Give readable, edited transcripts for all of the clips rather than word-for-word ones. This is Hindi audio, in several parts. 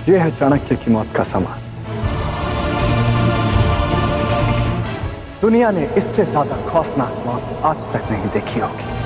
ये है चाणक्य की मौत का सामान। दुनिया ने इससे ज्यादा खौफनाक मौत आज तक नहीं देखी होगी।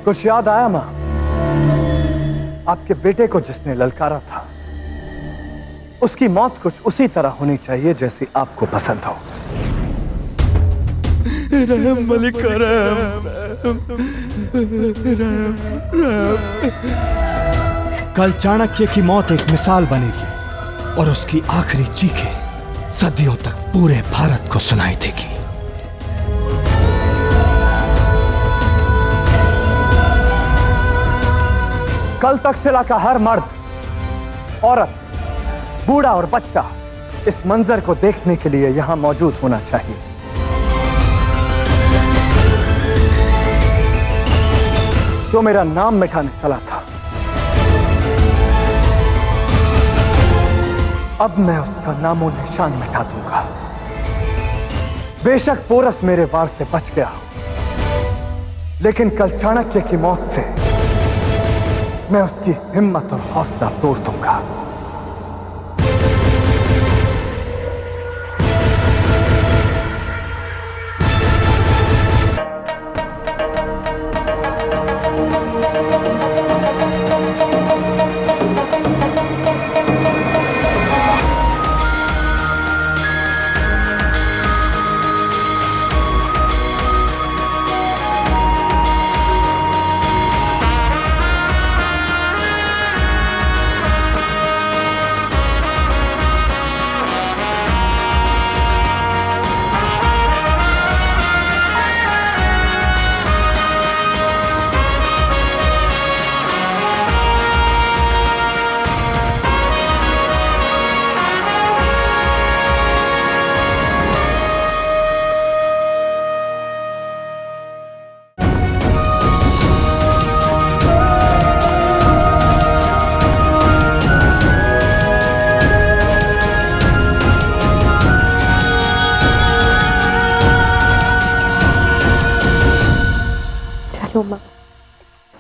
कुछ याद आया मां? आपके बेटे को जिसने ललकारा था उसकी मौत कुछ उसी तरह होनी चाहिए जैसी आपको पसंद हो। रहम मलिक रहम, रहम, रहम। कल चाणक्य की मौत एक मिसाल बनेगी और उसकी आखिरी चीखें सदियों तक पूरे भारत को सुनाई देगी। कल तक्षशिला का हर मर्द, औरत, बूढ़ा और बच्चा इस मंजर को देखने के लिए यहां मौजूद होना चाहिए। जो मेरा नाम मिटाने चला था, अब मैं उसका नामो निशान मिटा दूंगा। बेशक पोरस मेरे वार से बच गया हो, लेकिन कल चाणक्य की मौत से मैं उसकी हिम्मत और हौसला तोड़ दूंगा।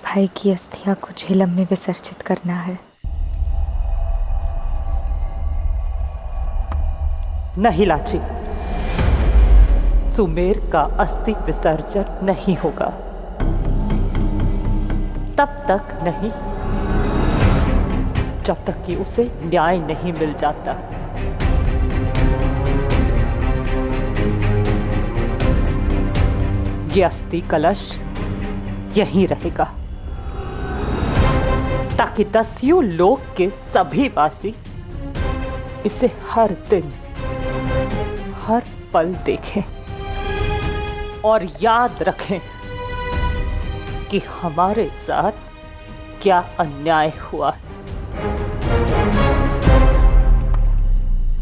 भाई की अस्थियां को झेलम में विसर्जित करना है। नहीं लाची, सुमेर का अस्थि विसर्जन नहीं होगा। तब तक नहीं जब तक कि उसे न्याय नहीं मिल जाता। ये अस्थि कलश यहीं रहेगा ताकि दस्युं लोक के सभी वासी इसे हर दिन हर पल देखें और याद रखें कि हमारे साथ क्या अन्याय हुआ।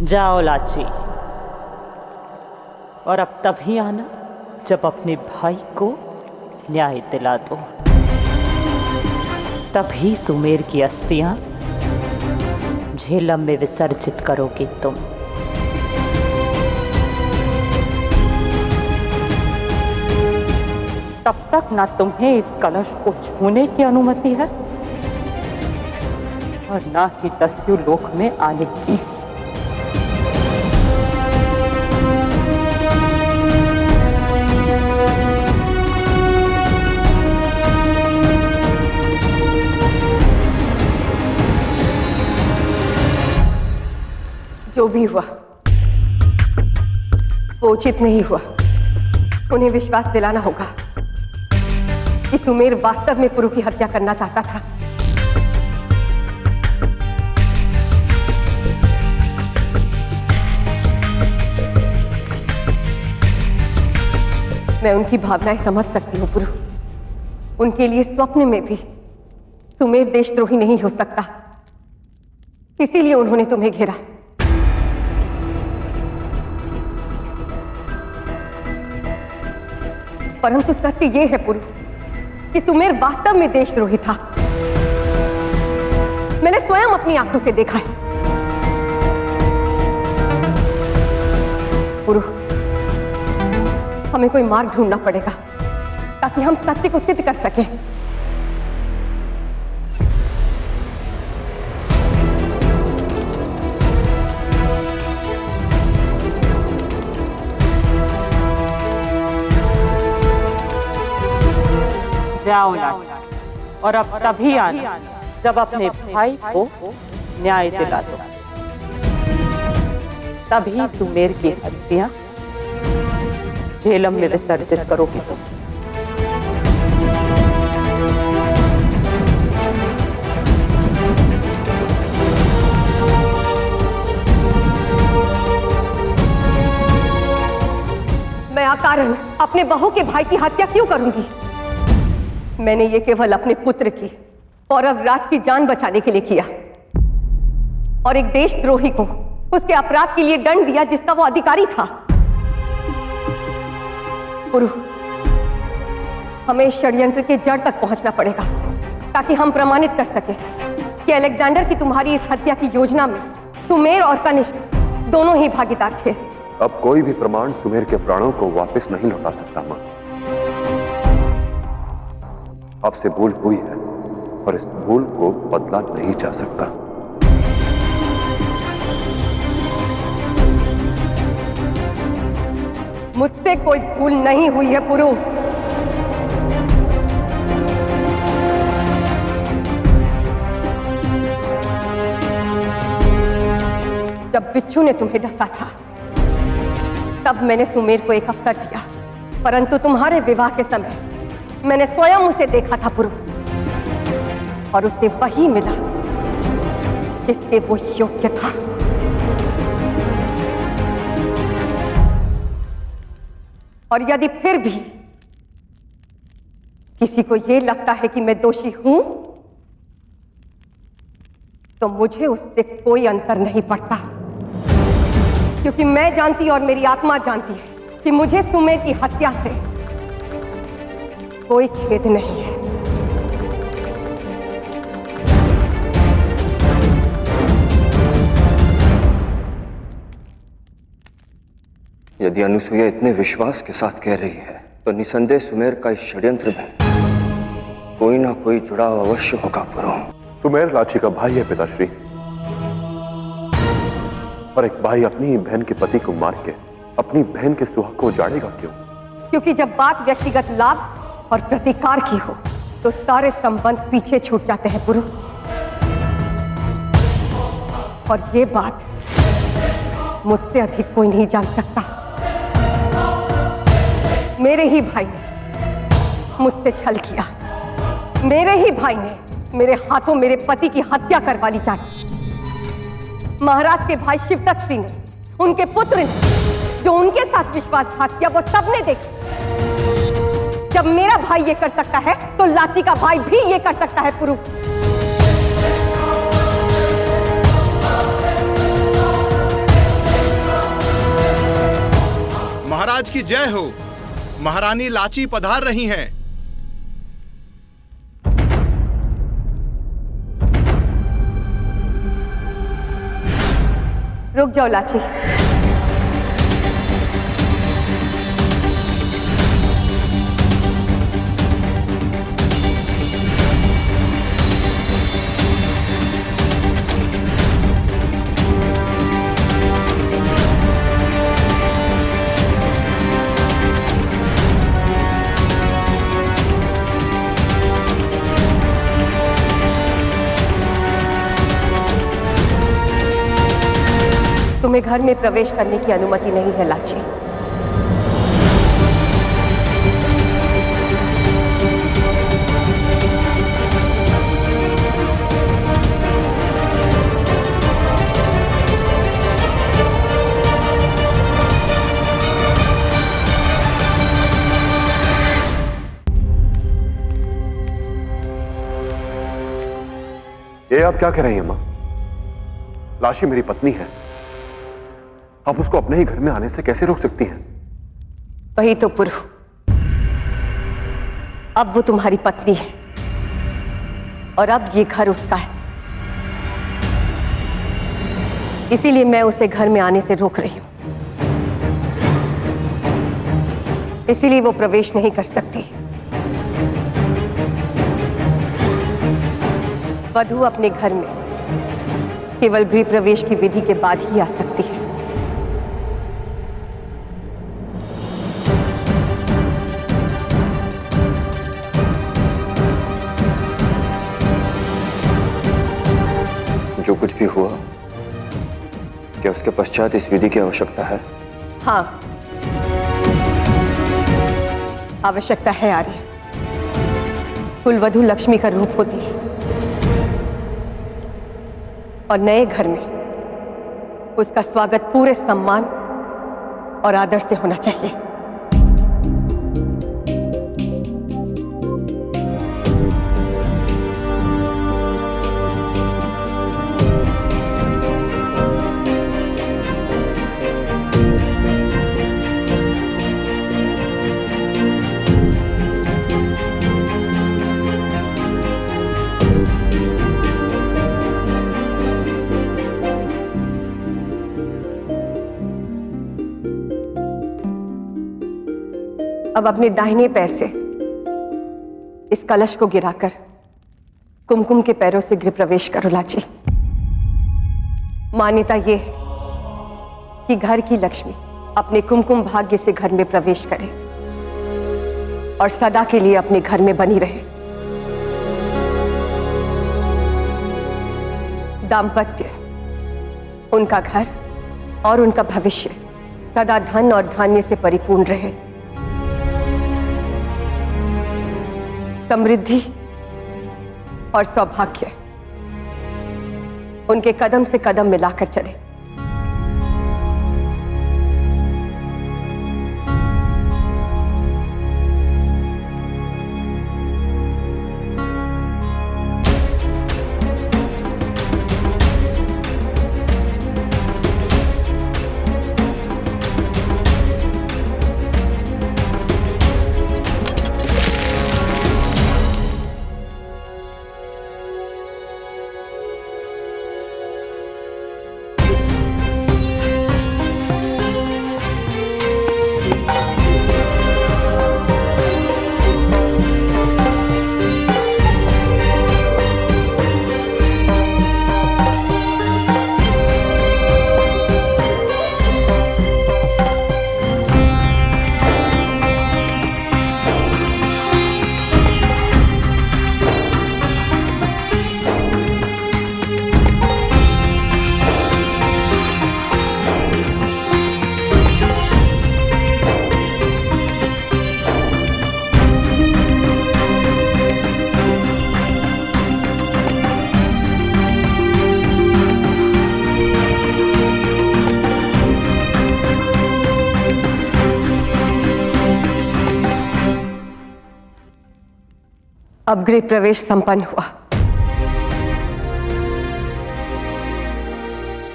जाओ लाची, और अब तभी आना जब अपने भाई को न्याय दिला दो। तभी सुमेर की अस्थियां झेलम में विसर्जित करोगे तुम। तब तक ना तुम्हें इस कलश को छूने की अनुमति है और ना ही दस्यु लोक में आने की। जो भी हुआ वो उचित नहीं हुआ। उन्हें विश्वास दिलाना होगा कि सुमेर वास्तव में पुरु की हत्या करना चाहता था। मैं उनकी भावनाएं समझ सकती हूँ पुरु। उनके लिए स्वप्न में भी सुमेर देशद्रोही नहीं हो सकता, इसीलिए उन्होंने तुम्हें घेरा। परंतु सत्य यह है पुरु कि सुमेर वास्तव में देशद्रोही था। मैंने स्वयं अपनी आंखों से देखा है। पुरु, हमें कोई मार्ग ढूंढना पड़ेगा ताकि हम सत्य को सिद्ध कर सकें। जाओ लाची, और अब तभी आना जब अपने भाई को न्याय दिला दो। तभी सुमेर की अस्थियां झेलम में विसर्जित करोगी तुम। मैं अकारण अपने बहू के भाई की हत्या क्यों करूंगी? मैंने ये केवल अपने पुत्र की और राज की जान बचाने के लिए किया, और एक देशद्रोही को उसके अपराध के लिए दंड दिया जिसका वो अधिकारी था। पुरु, हमें इस षड्यंत्र के जड़ तक पहुंचना पड़ेगा ताकि हम प्रमाणित कर सकें कि अलेक्जेंडर की तुम्हारी इस हत्या की योजना में सुमेर और कनिष्क दोनों ही भागीदार थे। अब कोई भी प्रमाण सुमेर के प्राणों को वापस नहीं लौटा सकता मां। आपसे भूल हुई है और इस भूल को बदला नहीं जा सकता। मुझसे कोई भूल नहीं हुई है पुरु। जब बिच्छू ने तुम्हें डसा था तब मैंने सुमेर को एक अवसर दिया, परंतु तुम्हारे विवाह के समय मैंने स्वयं उसे देखा था पुरु, और उसे वही मिला जिसके वो योग्य था। और यदि फिर भी किसी को यह लगता है कि मैं दोषी हूं, तो मुझे उससे कोई अंतर नहीं पड़ता, क्योंकि मैं जानती और मेरी आत्मा जानती है कि मुझे सुमेर की हत्या से कोई खेद नहीं है। यदि अनुसुईया इतने विश्वास के साथ कह रही है तो निसंदेह सुमेर का इस षड्यंत्र में कोई ना कोई जुड़ाव अवश्य होगा पुरु। सुमेर लाची का भाई है पिताश्री, और एक भाई अपनी ही बहन के पति को मार के अपनी बहन के सुहाग को उजाड़ेगा क्यों? क्योंकि जब बात व्यक्तिगत लाभ और प्रतिकार की हो तो सारे संबंध पीछे छूट जाते हैं पुरु। और ये बात मुझसे अधिक कोई नहीं जान सकता। मेरे ही भाई ने मुझसे छल किया, मेरे ही भाई ने मेरे हाथों मेरे पति की हत्या करवा ली चाहिए। महाराज के भाई शिवदत्त सिंह ने, उनके पुत्र ने जो उनके साथ विश्वासघात किया, वो सबने देखा। जब मेरा भाई ये कर सकता है तो लाची का भाई भी ये कर सकता है पुरु। महाराज की जय हो। महारानी लाची पधार रही हैं। रुक जाओ लाची। तुम्हें घर में प्रवेश करने की अनुमति नहीं है लाची। ये आप क्या कह रही हैं मां? लाशी मेरी पत्नी है, आप उसको अपने ही घर में आने से कैसे रोक सकती हैं? वही तो पुरु, अब वो तुम्हारी पत्नी है और अब ये घर उसका है, इसीलिए मैं उसे घर में आने से रोक रही हूं। इसीलिए वो प्रवेश नहीं कर सकती। वधू अपने घर में केवल गृह प्रवेश की विधि के बाद ही आ सकती है। जो कुछ भी हुआ, क्या उसके पश्चात इस विधि की आवश्यकता है? हाँ, आवश्यकता है आर्य। कुलवधू लक्ष्मी का रूप होती है और नए घर में उसका स्वागत पूरे सम्मान और आदर से होना चाहिए। अब अपने दाहिने पैर से इस कलश को गिराकर कुमकुम के पैरों से गृह प्रवेश करो लाची। मान्यता ये है कि घर की लक्ष्मी अपने कुमकुम भाग्य से घर में प्रवेश करे और सदा के लिए अपने घर में बनी रहे। दाम्पत्य, उनका घर और उनका भविष्य सदा धन और धान्य से परिपूर्ण रहे। समृद्धि और सौभाग्य उनके कदम से कदम मिलाकर चले। अब गृह प्रवेश संपन्न हुआ।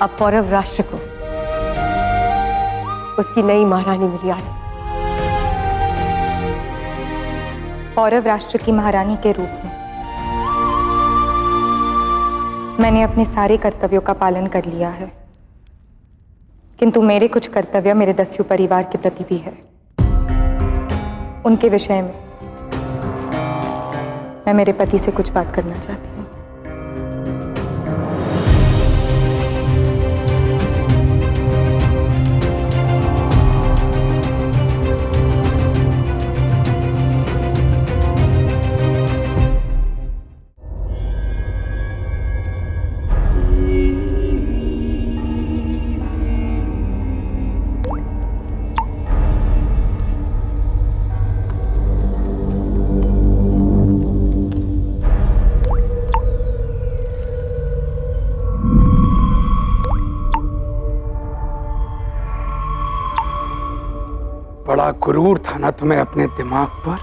अब पौरव राष्ट्र को उसकी नई महारानी मिली आर्य। पौरव राष्ट्र की महारानी के रूप में मैंने अपने सारे कर्तव्यों का पालन कर लिया है, किंतु मेरे कुछ कर्तव्य मेरे दस्यु परिवार के प्रति भी है। उनके विषय में मैं मेरे पति से कुछ बात करना चाहती हूँ। बड़ा गुरूर था ना तुम्हें अपने दिमाग पर।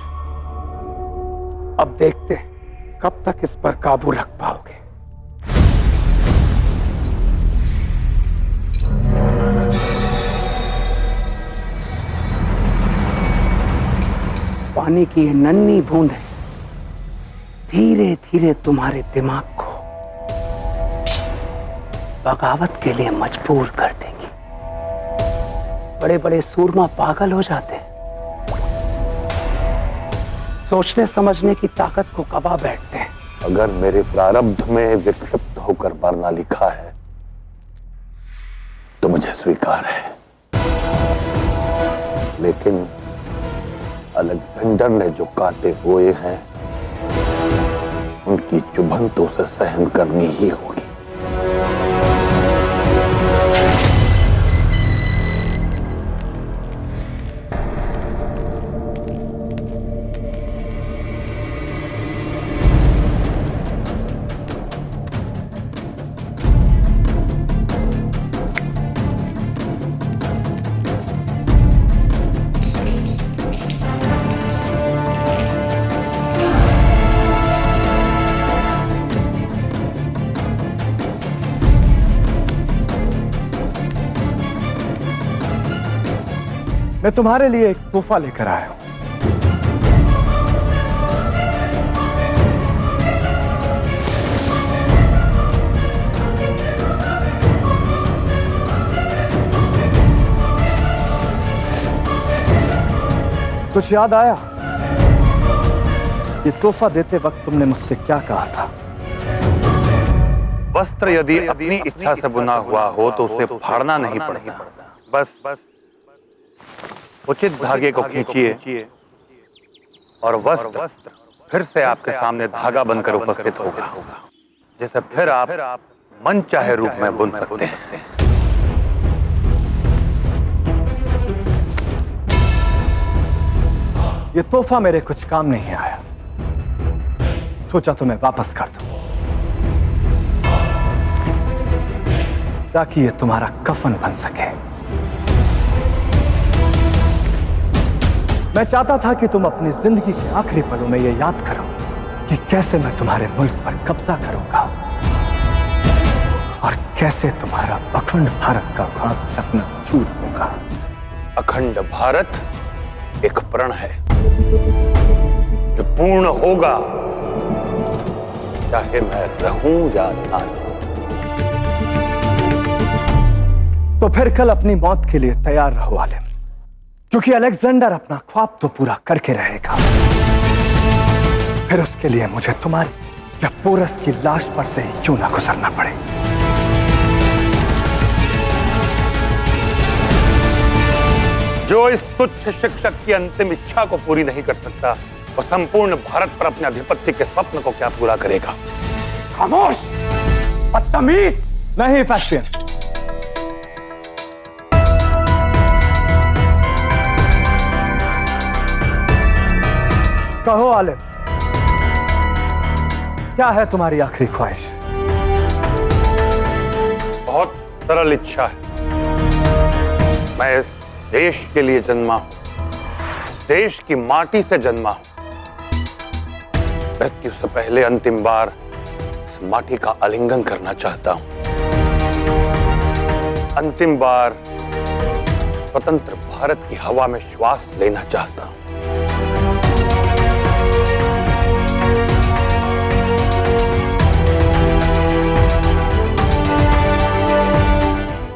अब देखते हैं कब तक इस पर काबू रख पाओगे। पानी की ये नन्ही बूंदें धीरे धीरे तुम्हारे दिमाग को बगावत के लिए मजबूर कर देंगी। बड़े बड़े सूरमा पागल हो जाते हैं, सोचने समझने की ताकत को गवा बैठते हैं। अगर मेरे प्रारब्ध में विक्षिप्त होकर मरना लिखा है तो मुझे स्वीकार है, लेकिन अलेक्जेंडर ने जो कांटे बोए हैं उनकी चुभन तो उसे सहन करनी ही होगी। मैं तुम्हारे लिए एक तोहफा लेकर आया हूं। कुछ याद आया? ये तोहफा देते वक्त तुमने मुझसे क्या कहा था? वस्त्र यदि अपनी इच्छा से बुना हुआ हो तो उसे फाड़ना नहीं पड़ता, बस उचित धागे को खींचिए और वस्त्र फिर से आपके सामने धागा बनकर उपस्थित होगा, जिसे फिर आप मन चाहे रूप में बुन सकते हैं। ये तोहफा मेरे कुछ काम नहीं आया, सोचा तो मैं वापस कर दूं ताकि ये तुम्हारा कफन बन सके। मैं चाहता था कि तुम अपनी जिंदगी के आखिरी पलों में ये याद करो कि कैसे मैं तुम्हारे मुल्क पर कब्जा करूंगा और कैसे तुम्हारा अखंड भारत का ख्वाब चकनाचूर होगा। अखंड भारत एक प्रण है जो पूर्ण होगा, चाहे मैं रहूं या ना रहूं। तो फिर कल अपनी मौत के लिए तैयार रहो आलिम, क्योंकि अलेक्जेंडर अपना ख्वाब तो पूरा करके रहेगा। फिर उसके लिए मुझे तुम्हारी या पोरस की लाश पर से ही क्यों ना गुजरना पड़े। जो इस तुच्छ शिक्षक की अंतिम इच्छा को पूरी नहीं कर सकता, वो संपूर्ण भारत पर अपने आधिपत्य के स्वप्न को क्या पूरा करेगा? खामोश, बदतमीज! नहीं फैस्टियन, कहो आलिम, क्या है तुम्हारी आखिरी ख्वाहिश? बहुत सरल इच्छा है। मैं इस देश के लिए जन्मा हूं, देश की माटी से जन्मा हूं। मृत्यु से पहले अंतिम बार इस माटी का आलिंगन करना चाहता हूं। अंतिम बार स्वतंत्र भारत की हवा में श्वास लेना चाहता हूं।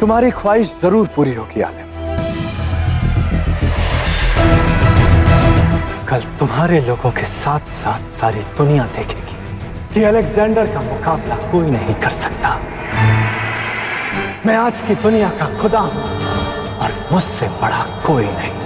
तुम्हारी ख्वाहिश जरूर पूरी होगी आलिम। कल तुम्हारे लोगों के साथ साथ सारी दुनिया देखेगी कि अलेक्जेंडर का मुकाबला कोई नहीं कर सकता। मैं आज की दुनिया का खुदा हूं और मुझसे बड़ा कोई नहीं।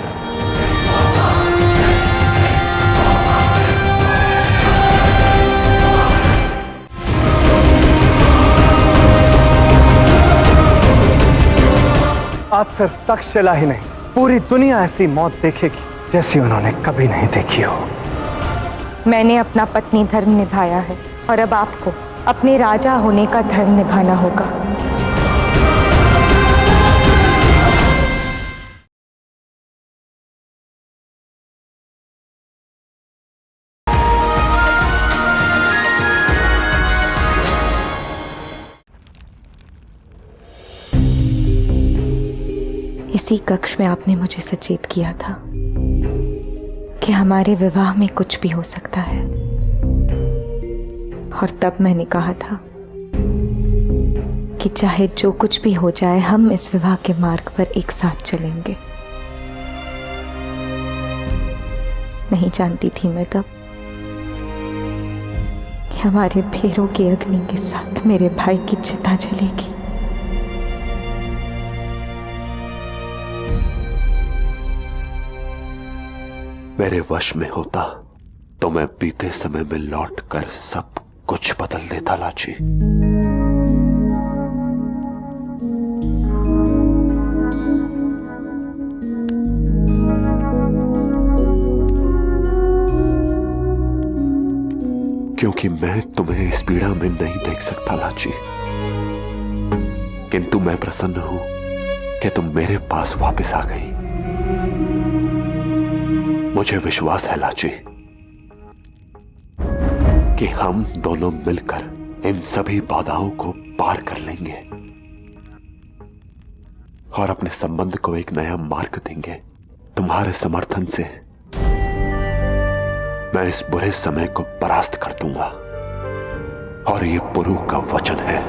आज सिर्फ तक्षशिला ही नहीं, पूरी दुनिया ऐसी मौत देखेगी जैसी उन्होंने कभी नहीं देखी हो। मैंने अपना पत्नी धर्म निभाया है और अब आपको अपने राजा होने का धर्म निभाना होगा। इसी कक्ष में आपने मुझे सचेत किया था कि हमारे विवाह में कुछ भी हो सकता है, और तब मैंने कहा था कि चाहे जो कुछ भी हो जाए हम इस विवाह के मार्ग पर एक साथ चलेंगे। नहीं जानती थी मैं तब कि हमारे फेरों के अग्नि के साथ मेरे भाई की चिता जलेगी। मेरे वश में होता तो मैं बीते समय में लौटकर सब कुछ बदल देता लाची। क्योंकि मैं तुम्हें इस पीड़ा में नहीं देख सकता लाची, किंतु मैं प्रसन्न हूं कि तुम मेरे पास वापस आ गई। मुझे विश्वास है लाची कि हम दोनों मिलकर इन सभी बाधाओं को पार कर लेंगे और अपने संबंध को एक नया मार्ग देंगे। तुम्हारे समर्थन से मैं इस बुरे समय को परास्त कर दूंगा, और ये पुरु का वचन है।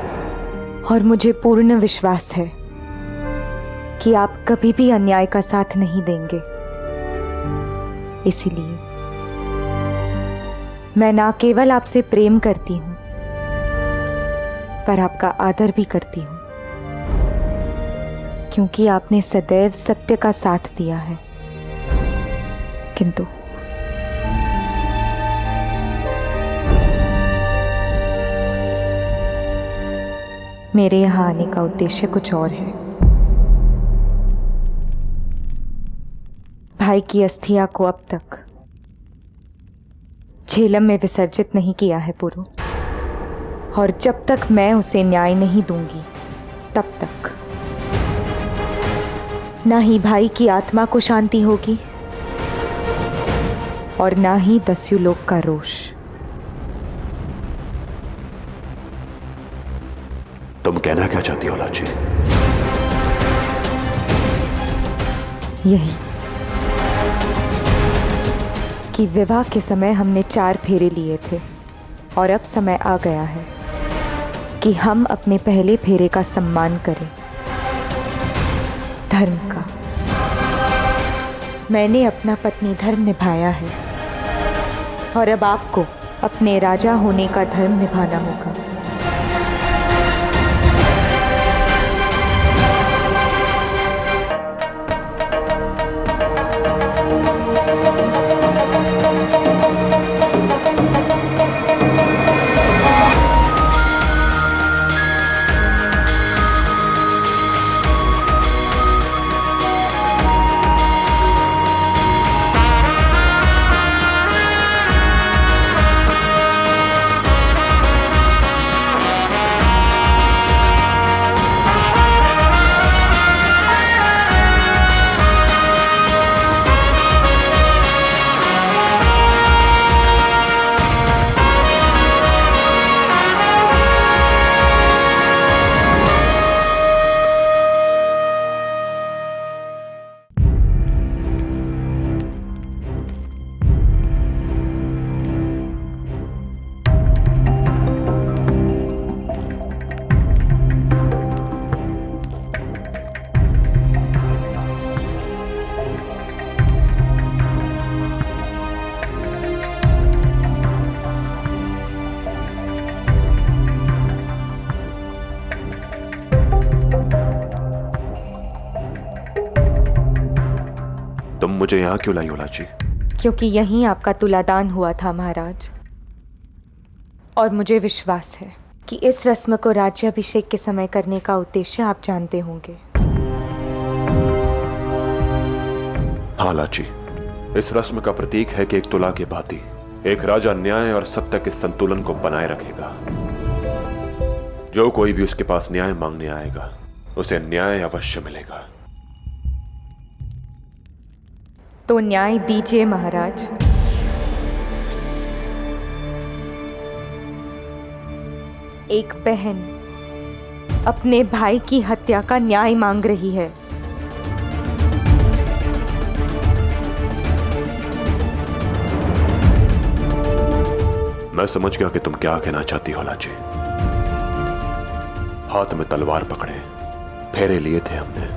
और मुझे पूर्ण विश्वास है कि आप कभी भी अन्याय का साथ नहीं देंगे। इसीलिए मैं ना केवल आपसे प्रेम करती हूं, पर आपका आदर भी करती हूं, क्योंकि आपने सदैव सत्य का साथ दिया है। किंतु मेरे यहां आने का उद्देश्य कुछ और है। भाई की अस्थियां को अब तक झेलम में विसर्जित नहीं किया है पुरु, और जब तक मैं उसे न्याय नहीं दूंगी तब तक ना ही भाई की आत्मा को शांति होगी और ना ही दस्युलोक का रोष। तुम कहना क्या चाहती हो लाची? यही कि विवाह के समय हमने 4 फेरे लिए थे, और अब समय आ गया है कि हम अपने पहले फेरे का सम्मान करें, धर्म का। मैंने अपना पत्नी धर्म निभाया है, और अब आपको अपने राजा होने का धर्म निभाना होगा। तुम मुझे यहां क्यों लाई हो लाची? क्योंकि यहीं आपका तुलादान हुआ था महाराज, और मुझे विश्वास है कि इस रस्म को राज्याभिषेक के समय करने का उद्देश्य आप जानते होंगे। हाँ लाची, इस रस्म का प्रतीक है कि एक तुला के भांति एक राजा न्याय और सत्य के संतुलन को बनाए रखेगा। जो कोई भी उसके पास न्याय मांगने आएगा उसे न्याय अवश्य मिलेगा। तो न्याय दीजिए महाराज। एक बहन अपने भाई की हत्या का न्याय मांग रही है, मैं समझ गया कि तुम क्या कहना चाहती हो लाची। हाथ में तलवार पकड़े फेरे लिए थे हमने,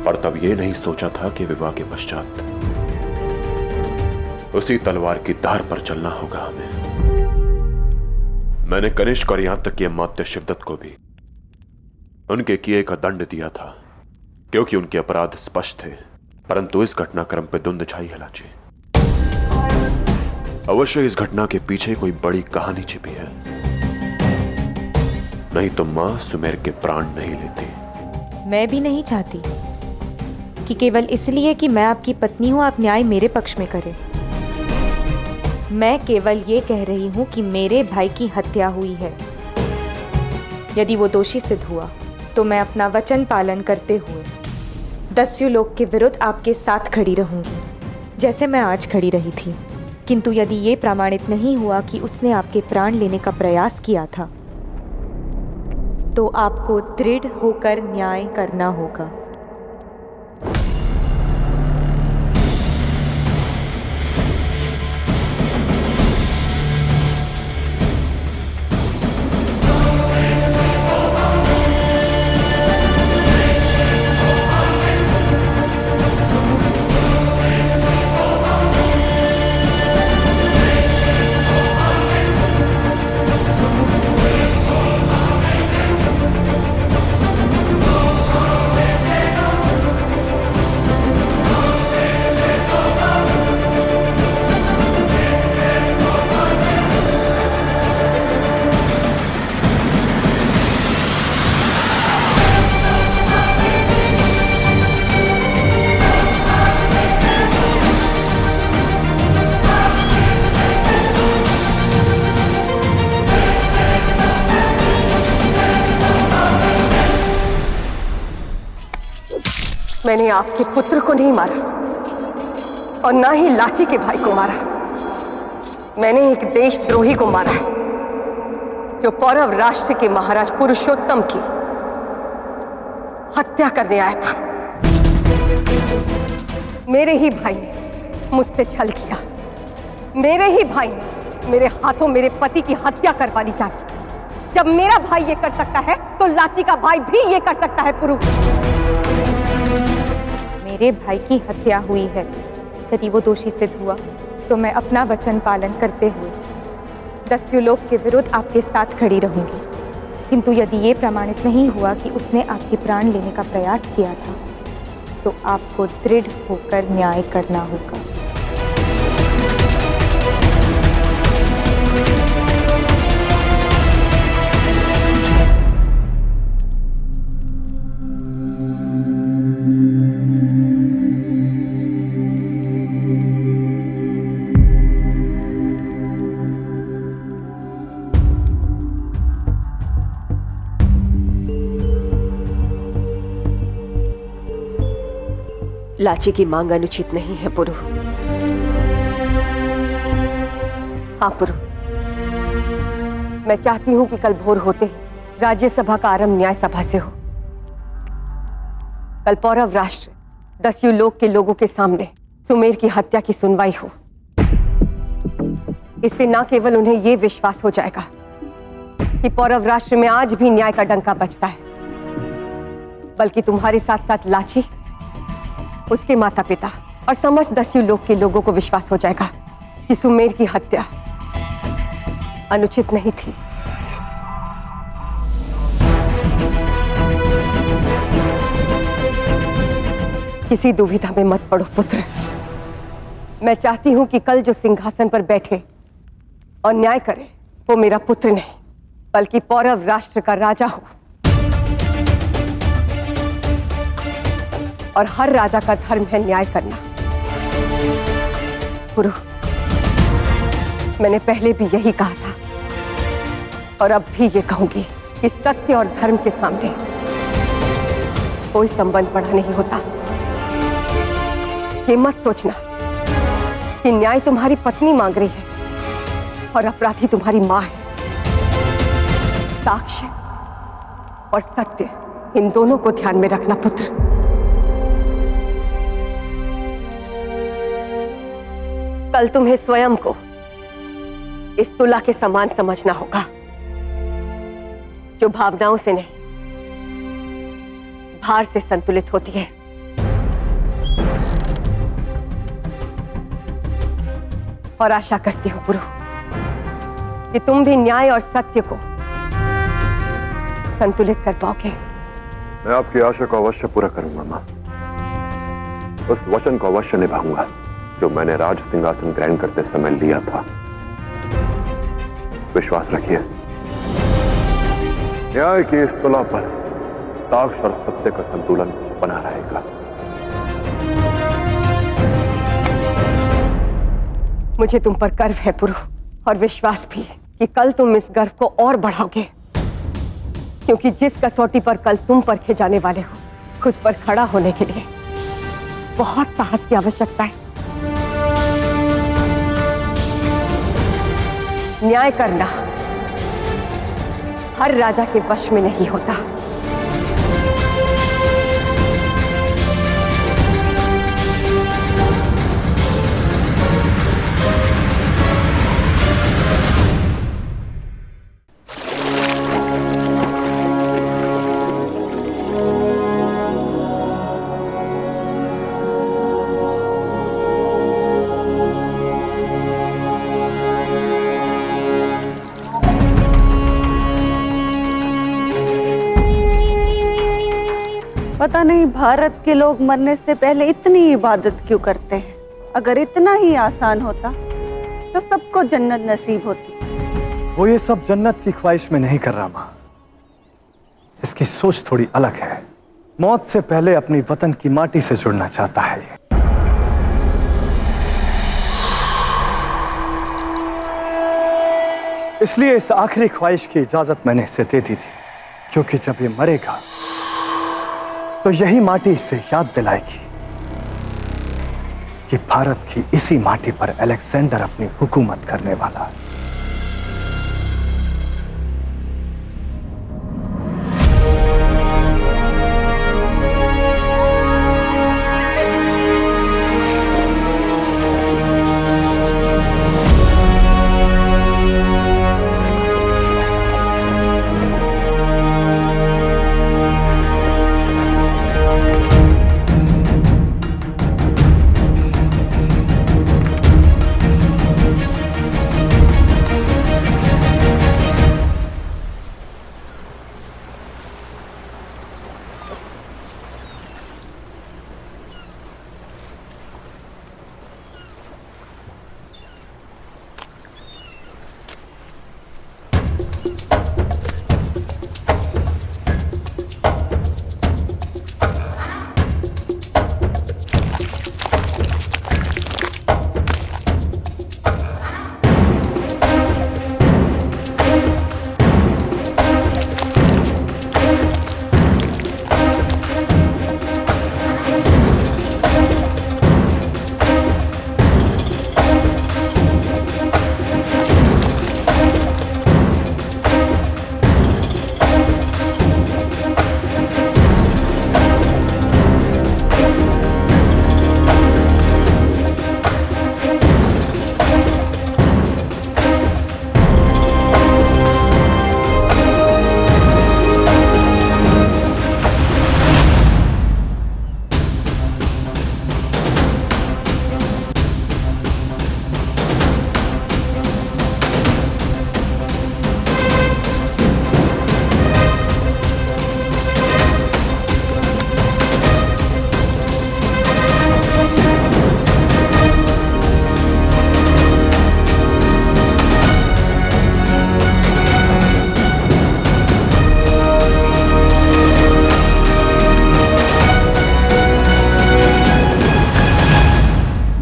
पर तब ये नहीं सोचा था कि विवाह के पश्चात उसी तलवार की धार पर चलना होगा हमें। मैंने कनिष्क और यहां तक कि अमात्य शिवदत्त को भी उनके किए का दंड दिया था, क्योंकि उनके अपराध स्पष्ट थे। परंतु इस घटनाक्रम पे धुंध छाई है लाची। अवश्य इस घटना के पीछे कोई बड़ी कहानी छिपी है, नहीं तो मां सुमेर के प्राण नहीं लेती। मैं भी नहीं चाहती कि केवल इसलिए कि मैं आपकी पत्नी हूं आप न्याय मेरे पक्ष में करें। मैं केवल ये कह रही हूं कि मेरे भाई की हत्या हुई है। यदि वो दोषी सिद्ध हुआ तो मैं अपना वचन पालन करते हुए दस्यु लोक के विरुद्ध आपके साथ खड़ी रहूंगी, जैसे मैं आज खड़ी रही थी। किंतु यदि ये प्रमाणित नहीं हुआ कि उसने आपके प्राण लेने का प्रयास किया था, तो आपको दृढ़ होकर न्याय करना होगा। मैंने आपके पुत्र को नहीं मारा और ना ही लाची के भाई को मारा। मैंने एक देशद्रोही को मारा है, जो पौरव राष्ट्र के महाराज पुरुषोत्तम की हत्या करने आया था। मेरे ही भाई ने मुझसे छल किया। मेरे ही भाई ने मेरे हाथों मेरे पति की हत्या करवानी चाहिए। जब मेरा भाई ये कर सकता है तो लाची का भाई भी ये कर सकता है। पुरु, मेरे भाई की हत्या हुई है। यदि वो दोषी सिद्ध हुआ तो मैं अपना वचन पालन करते हुए दस्युलोक के विरुद्ध आपके साथ खड़ी रहूंगी। किंतु यदि ये प्रमाणित नहीं हुआ कि उसने आपके प्राण लेने का प्रयास किया था, तो आपको दृढ़ होकर न्याय करना होगा। लाची की मांग अनुचित नहीं है पुरु। हाँ पुरु, मैं चाहती हूं कि कल भोर होते ही राज्यसभा का आरंभ न्याय सभा से हो। कल पौरव राष्ट्र दस्यु लोक के लोगों के सामने सुमेर की हत्या की सुनवाई हो। इससे न केवल उन्हें यह विश्वास हो जाएगा कि पौरव राष्ट्र में आज भी न्याय का डंका बजता है, बल्कि तुम्हारे साथ साथ लाची, उसके माता पिता और समस्त दस्यु लोक के लोगों को विश्वास हो जाएगा कि सुमेर की हत्या अनुचित नहीं थी। किसी दुविधा में मत पड़ो पुत्र। मैं चाहती हूं कि कल जो सिंहासन पर बैठे और न्याय करे वो मेरा पुत्र नहीं, बल्कि पौरव राष्ट्र का राजा हो। और हर राजा का धर्म है न्याय करना। पुरु, मैंने पहले भी यही कहा था और अब भी ये कहूंगी कि सत्य और धर्म के सामने कोई संबंध बड़ा नहीं होता। ये मत सोचना कि न्याय तुम्हारी पत्नी मांग रही है और अपराधी तुम्हारी मां है। साक्ष्य और सत्य, इन दोनों को ध्यान में रखना पुत्र। कल तुम्हें स्वयं को इस तुला के समान समझना होगा, जो भावनाओं से नहीं भार से संतुलित होती है। और आशा करती हूं गुरु कि तुम भी न्याय और सत्य को संतुलित कर पाओगे। मैं आपकी आशा को अवश्य पूरा करूंगा मां। उस वचन को अवश्य निभाऊंगा जो मैंने राज सिंहासन ग्रहण करते समय लिया था। विश्वास रखिए, न्याय की इस तुला पर साक्ष और सत्य का संतुलन बना रहेगा। मुझे तुम पर गर्व है पुरु, और विश्वास भी कि कल तुम इस गर्व को और बढ़ाओगे, क्योंकि जिस कसौटी पर कल तुम परखे जाने वाले हो, उस पर खड़ा होने के लिए बहुत साहस की आवश्यकता है। न्याय करना हर राजा के वश में नहीं होता। पता नहीं भारत के लोग मरने से पहले इतनी इबादत क्यों करते हैं। अगर इतना ही आसान होता तो सबको जन्नत नसीब होती। वो ये सब जन्नत की ख्वाहिश में नहीं कर रहा मां, इसकी सोच थोड़ी अलग है। मौत से पहले अपनी वतन की माटी से जुड़ना चाहता है ये। इसलिए इस आखिरी ख्वाहिश की इजाजत मैंने इसे दे दी थी, क्योंकि जब ये मरेगा तो यही माटी इसे याद दिलाएगी कि भारत की इसी माटी पर अलेक्जेंडर अपनी हुकूमत करने वाला है।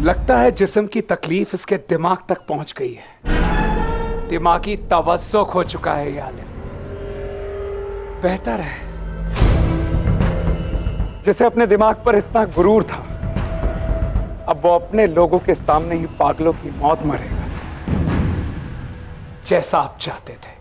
लगता है जिस्म की तकलीफ इसके दिमाग तक पहुंच गई है। दिमागी तवज्जुक हो चुका है ये आलिम। बेहतर है, जिसे अपने दिमाग पर इतना गुरूर था, अब वो अपने लोगों के सामने ही पागलों की मौत मरेगा, जैसा आप चाहते थे।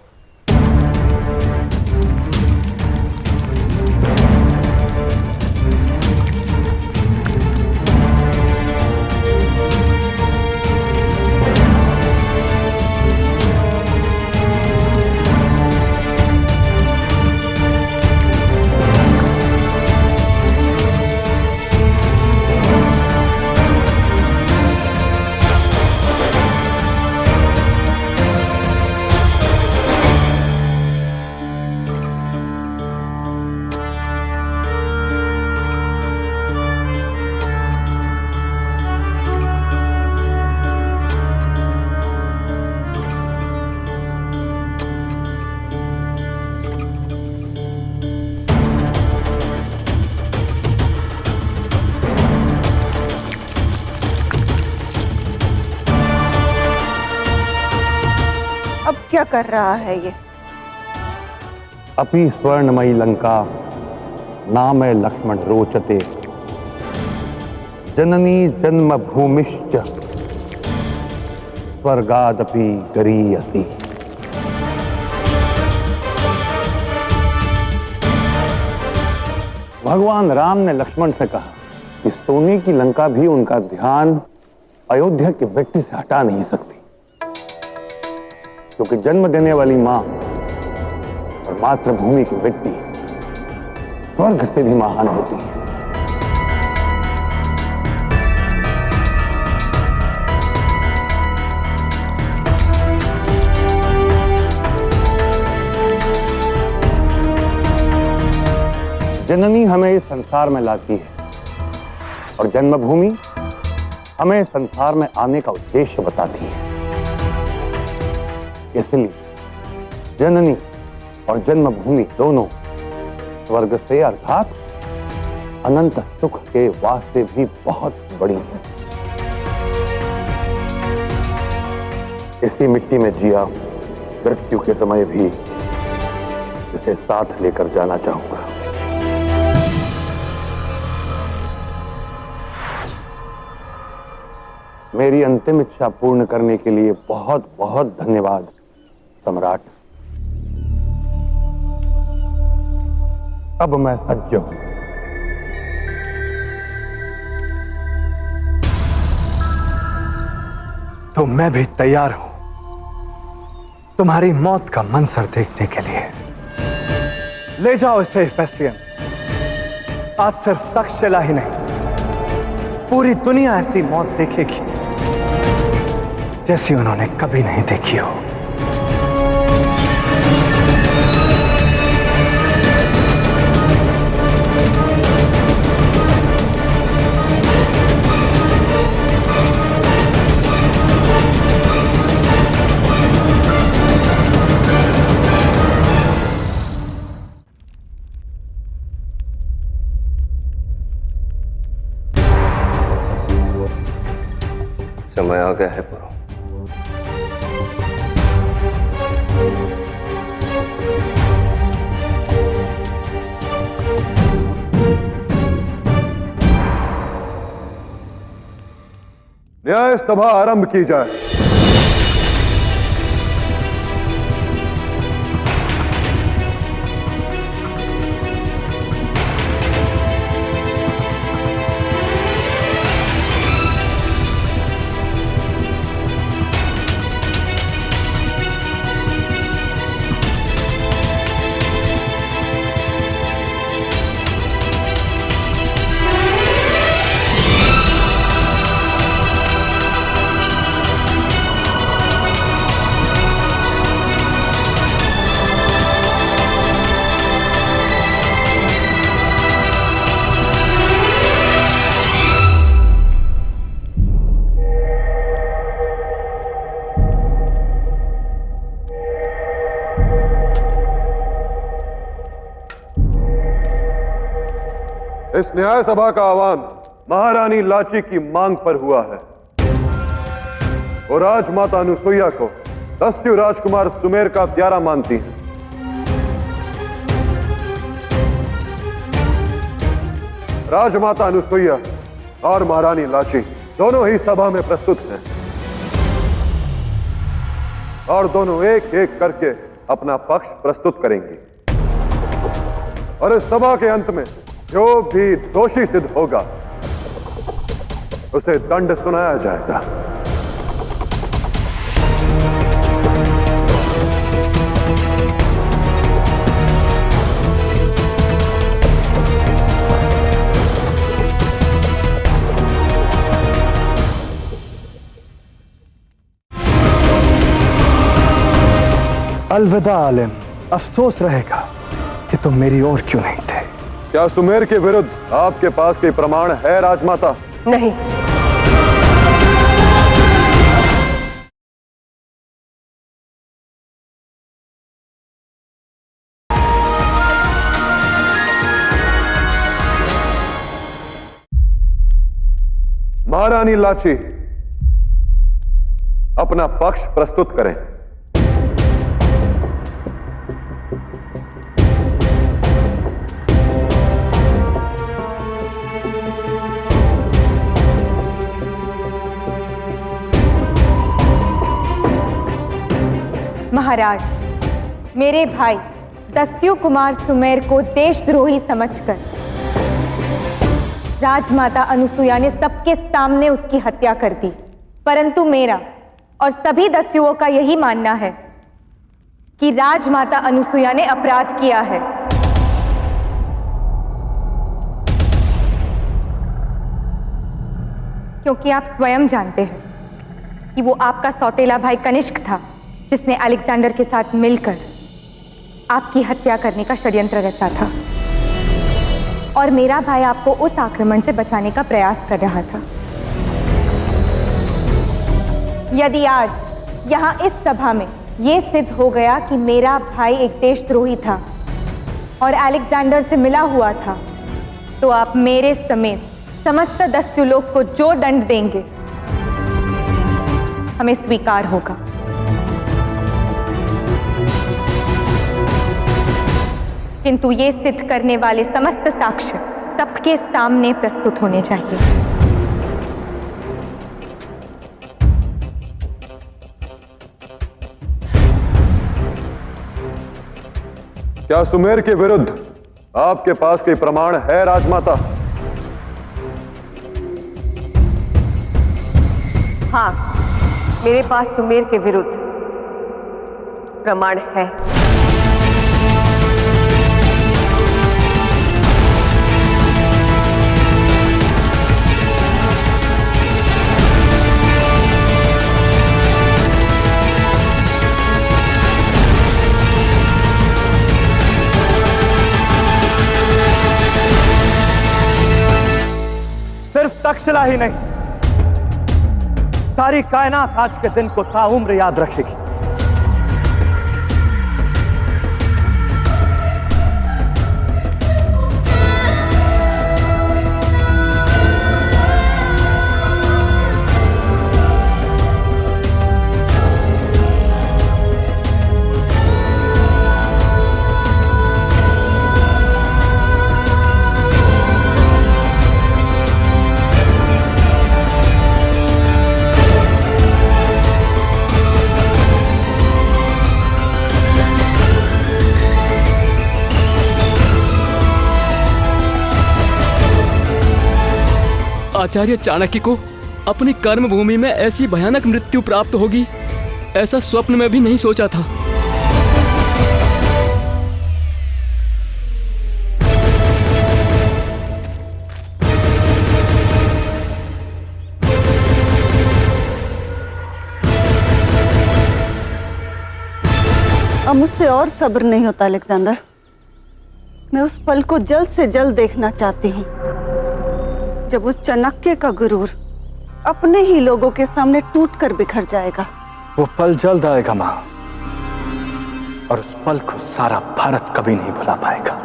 अब क्या कर रहा है ये? अपि स्वर्णमयी लंका नाम लक्ष्मण रोचते जननी जन्मभूमिश्च स्वर्गादपि गरीयसी। भगवान राम ने लक्ष्मण से कहा कि सोने की लंका भी उनका ध्यान अयोध्या की मिट्टी से हटा नहीं सकती, क्योंकि जन्म देने वाली मां और मातृभूमि की मिट्टी स्वर्ग से भी महान होती है। जननी हमें इस संसार में लाती है और जन्मभूमि हमें संसार में आने का उद्देश्य बताती है। इसलिए जननी और जन्मभूमि दोनों स्वर्ग से अर्थात अनंत सुख के वास्ते भी बहुत बड़ी है। इसी मिट्टी में जिया मृत्यु के समय भी इसे साथ लेकर जाना चाहूंगा। मेरी अंतिम इच्छा पूर्ण करने के लिए बहुत बहुत धन्यवाद सम्राट। अब मैं सज्ज हूं। तो मैं भी तैयार हूं तुम्हारी मौत का मंजर देखने के लिए। ले जाओ इसे हेफेस्टियन। आज सिर्फ तक्षशिला ही नहीं, पूरी दुनिया ऐसी मौत देखेगी जैसी उन्होंने कभी नहीं देखी हो। समय आ गया है पुरो। न्याय सभा आरंभ की जाए। इस न्याय सभा का आह्वान महारानी लाची की मांग पर हुआ है और राजमाता अनुसुईया को दस्यु राजकुमार सुमेर का प्यारा मानती है। राजमाता अनुसुईया और महारानी लाची दोनों ही सभा में प्रस्तुत हैं और दोनों एक एक करके अपना पक्ष प्रस्तुत करेंगी और इस सभा के अंत में जो भी दोषी सिद्ध होगा उसे दंड सुनाया जाएगा। अलविदा आलिम, अफसोस रहेगा कि तुम मेरी ओर क्यों नहीं थे। क्या सुमेर के विरुद्ध आपके पास कोई प्रमाण है राजमाता? नहीं। महारानी लाची अपना पक्ष प्रस्तुत करें। महाराज, मेरे भाई दस्यु कुमार सुमेर को देशद्रोही समझकर राजमाता अनुसुईया ने सबके सामने उसकी हत्या कर दी। परंतु मेरा और सभी दस्युओं का यही मानना है कि राजमाता अनुसुईया ने अपराध किया है। क्योंकि आप स्वयं जानते हैं कि वो आपका सौतेला भाई कनिष्क था जिसने अलेक्जेंडर के साथ मिलकर आपकी हत्या करने का षड्यंत्र रचा था, और मेरा भाई आपको उस आक्रमण से बचाने का प्रयास कर रहा था। यदि आज यहां इस सभा में यह सिद्ध हो गया कि मेरा भाई एक देशद्रोही था और अलेक्जेंडर से मिला हुआ था, तो आप मेरे समेत समस्त दस्युलोक को जो दंड देंगे हमें स्वीकार होगा। किंतु ये सिद्ध करने वाले समस्त साक्ष्य सबके सामने प्रस्तुत होने चाहिए। क्या सुमेर के विरुद्ध आपके पास कोई प्रमाण है राजमाता? हाँ, मेरे पास सुमेर के विरुद्ध प्रमाण है। सिर्फ तक्षशिला ही नहीं, सारी कायनात आज के दिन को ताउम्र याद रखेगी। आचार्य चाणक्य को अपनी कर्म भूमि में ऐसी भयानक मृत्यु प्राप्त होगी, ऐसा स्वप्न में भी नहीं सोचा था। अब मुझसे और सब्र नहीं होता अलेक्जेंडर। मैं उस पल को जल्द से जल्द देखना चाहती हूँ जब उस चाणक्य का गुरूर अपने ही लोगों के सामने टूटकर बिखर जाएगा। वो पल जल्द आएगा मां, और उस पल को सारा भारत कभी नहीं भुला पाएगा।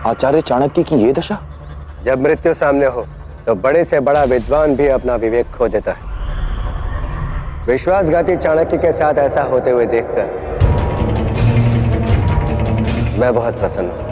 आचार्य चाणक्य की ये दशा? जब मृत्यु सामने हो तो बड़े से बड़ा विद्वान भी अपना विवेक खो देता है। विश्वासघाती चाणक्य के साथ ऐसा होते हुए देखकर मैं बहुत प्रसन्न हूं।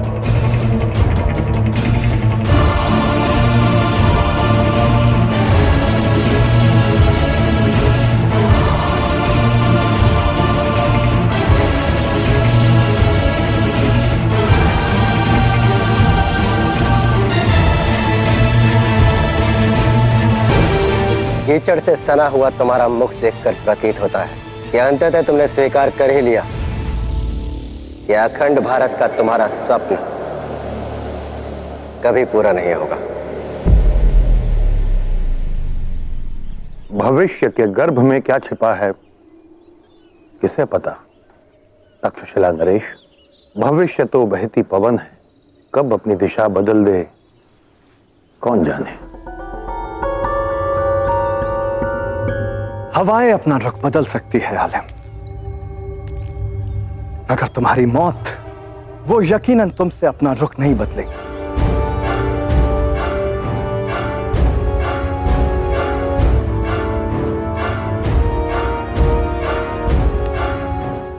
कीचड़ से सना हुआ तुम्हारा मुख देखकर प्रतीत होता है कि अंततः तुमने स्वीकार कर ही लिया कि अखंड भारत का तुम्हारा स्वप्न कभी पूरा नहीं होगा। भविष्य के गर्भ में क्या छिपा है किसे पता? तक्षशिला नरेश, भविष्य तो बहती पवन है, कब अपनी दिशा बदल दे कौन जाने। हवाएं अपना रुख बदल सकती है आलिम, मगर तुम्हारी मौत वो यकीनन तुमसे अपना रुख नहीं बदलेगी।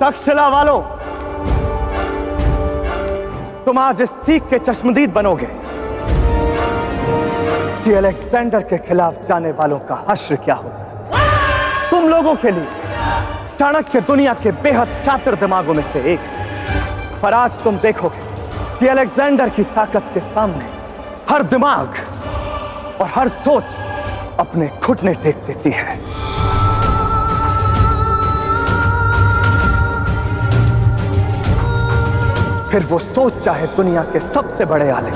तक्षशिला वालों, तुम आज इस सीख के चश्मदीद बनोगे कि अलेक्जेंडर के खिलाफ जाने वालों का हश्र क्या होता है। तुम लोगों के लिए चाणक्य दुनिया के बेहद चातुर दिमागों में से एक, पर आज तुम देखोगे कि अलेक्जेंडर की ताकत के सामने हर दिमाग और हर सोच अपने घुटने टेक देती है। फिर वो सोच चाहे दुनिया के सबसे बड़े आलिम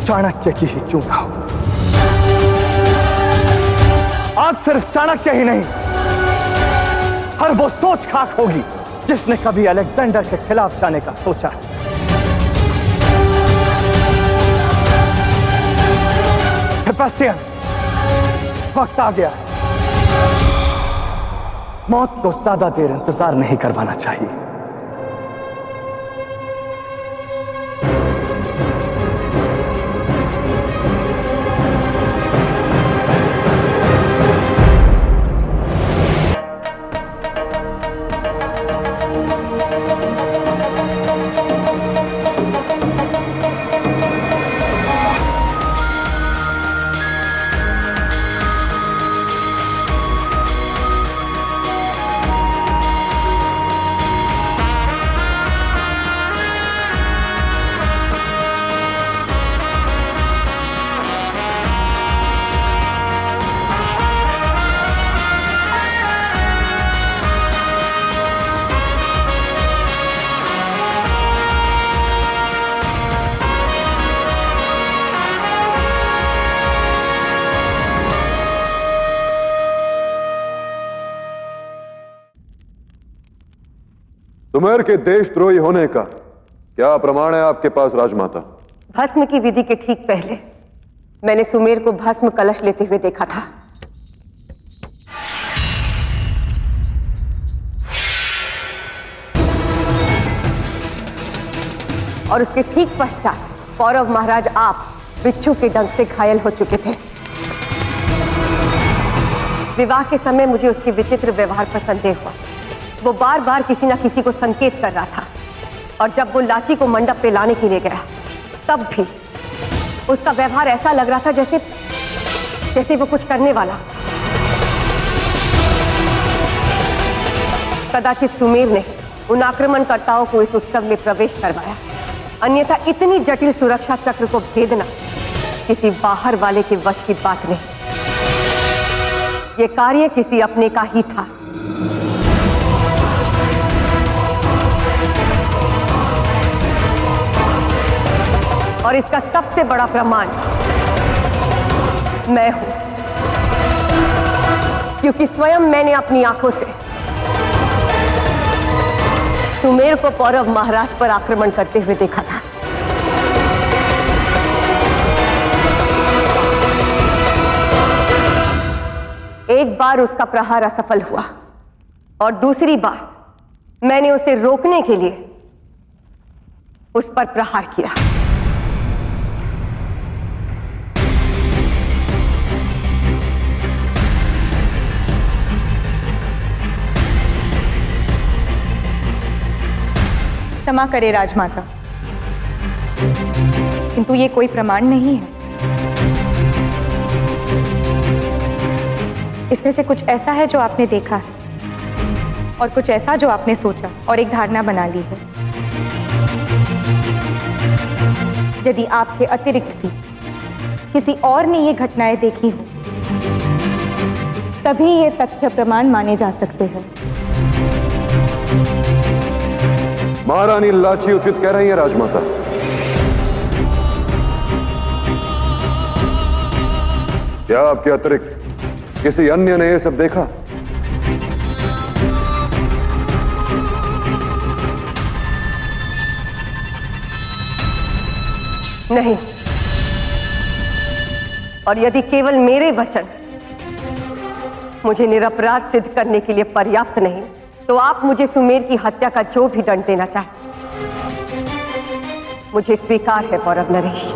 चाणक्य की ही क्यों ना हो। आज सिर्फ चाणक्य ही नहीं, हर वो सोच खाक होगी जिसने कभी अलेक्जेंडर के खिलाफ जाने का सोचा है। हिफेस्टियन, वक्त आ गया। मौत को ज्यादा देर इंतजार नहीं करवाना चाहिए। सुमेर के देशद्रोही होने का क्या प्रमाण है आपके पास राजमाता? भस्म की विधि के ठीक पहले मैंने सुमेर को भस्म कलश लेते हुए देखा था। और उसके ठीक पश्चात कौरव महाराज आप बिच्छू के डंक से घायल हो चुके थे। विवाह के समय मुझे उसके विचित्र व्यवहार पर संदेह हुआ। वो बार बार किसी ना किसी को संकेत कर रहा था, और जब वो लाची को मंडप पे लाने के लिए गया तब भी उसका व्यवहार ऐसा लग रहा था जैसे वो कुछ करने वाला। कदाचित सुमेर ने उन आक्रमणकर्ताओं को इस उत्सव में प्रवेश करवाया, अन्यथा इतनी जटिल सुरक्षा चक्र को भेदना किसी बाहर वाले के वश की बात नहीं। ये कार्य किसी अपने का ही था। और इसका सबसे बड़ा प्रमाण मैं हूं, क्योंकि स्वयं मैंने अपनी आंखों से सुमेर को कौरव महाराज पर आक्रमण करते हुए देखा था। एक बार उसका प्रहार असफल हुआ और दूसरी बार मैंने उसे रोकने के लिए उस पर प्रहार किया। क्षमा करे राजमाता, किंतु ये कोई प्रमाण नहीं है। इसमें से कुछ ऐसा है जो आपने देखा है और कुछ ऐसा जो आपने सोचा और एक धारणा बना ली है। यदि आपके अतिरिक्त भी किसी और ने ये घटनाएं देखी हो तभी ये तथ्य प्रमाण माने जा सकते हैं। महारानी लाची उचित कह रही है राजमाता। क्या आपके अतिरिक्त किसी अन्य ने यह सब देखा? नहीं, और यदि केवल मेरे वचन मुझे निरपराध सिद्ध करने के लिए पर्याप्त नहीं, तो आप मुझे सुमेर की हत्या का जो भी दंड देना चाहें, मुझे स्वीकार है पौरव नरेश।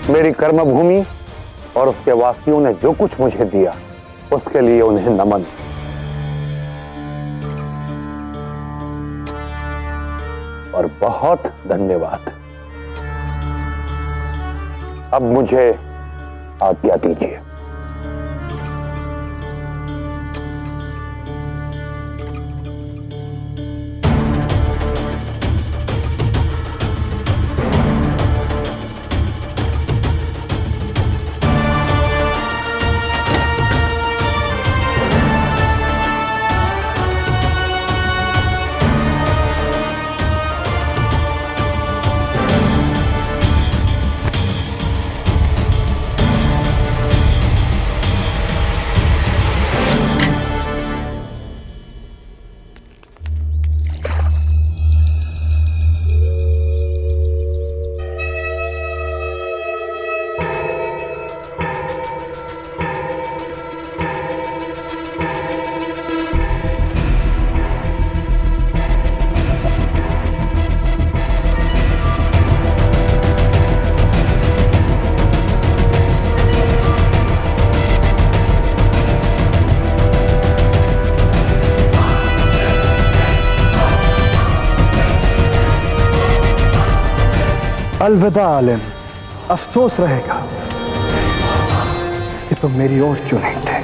मेरी कर्मभूमि और उसके वासियों ने जो कुछ मुझे दिया, उसके लिए उन्हें नमन। और बहुत धन्यवाद। अब मुझे आज्ञा दीजिए। अलविदा आलिम, अफसोस रहेगा कि तुम मेरी ओर क्यों नहीं थे।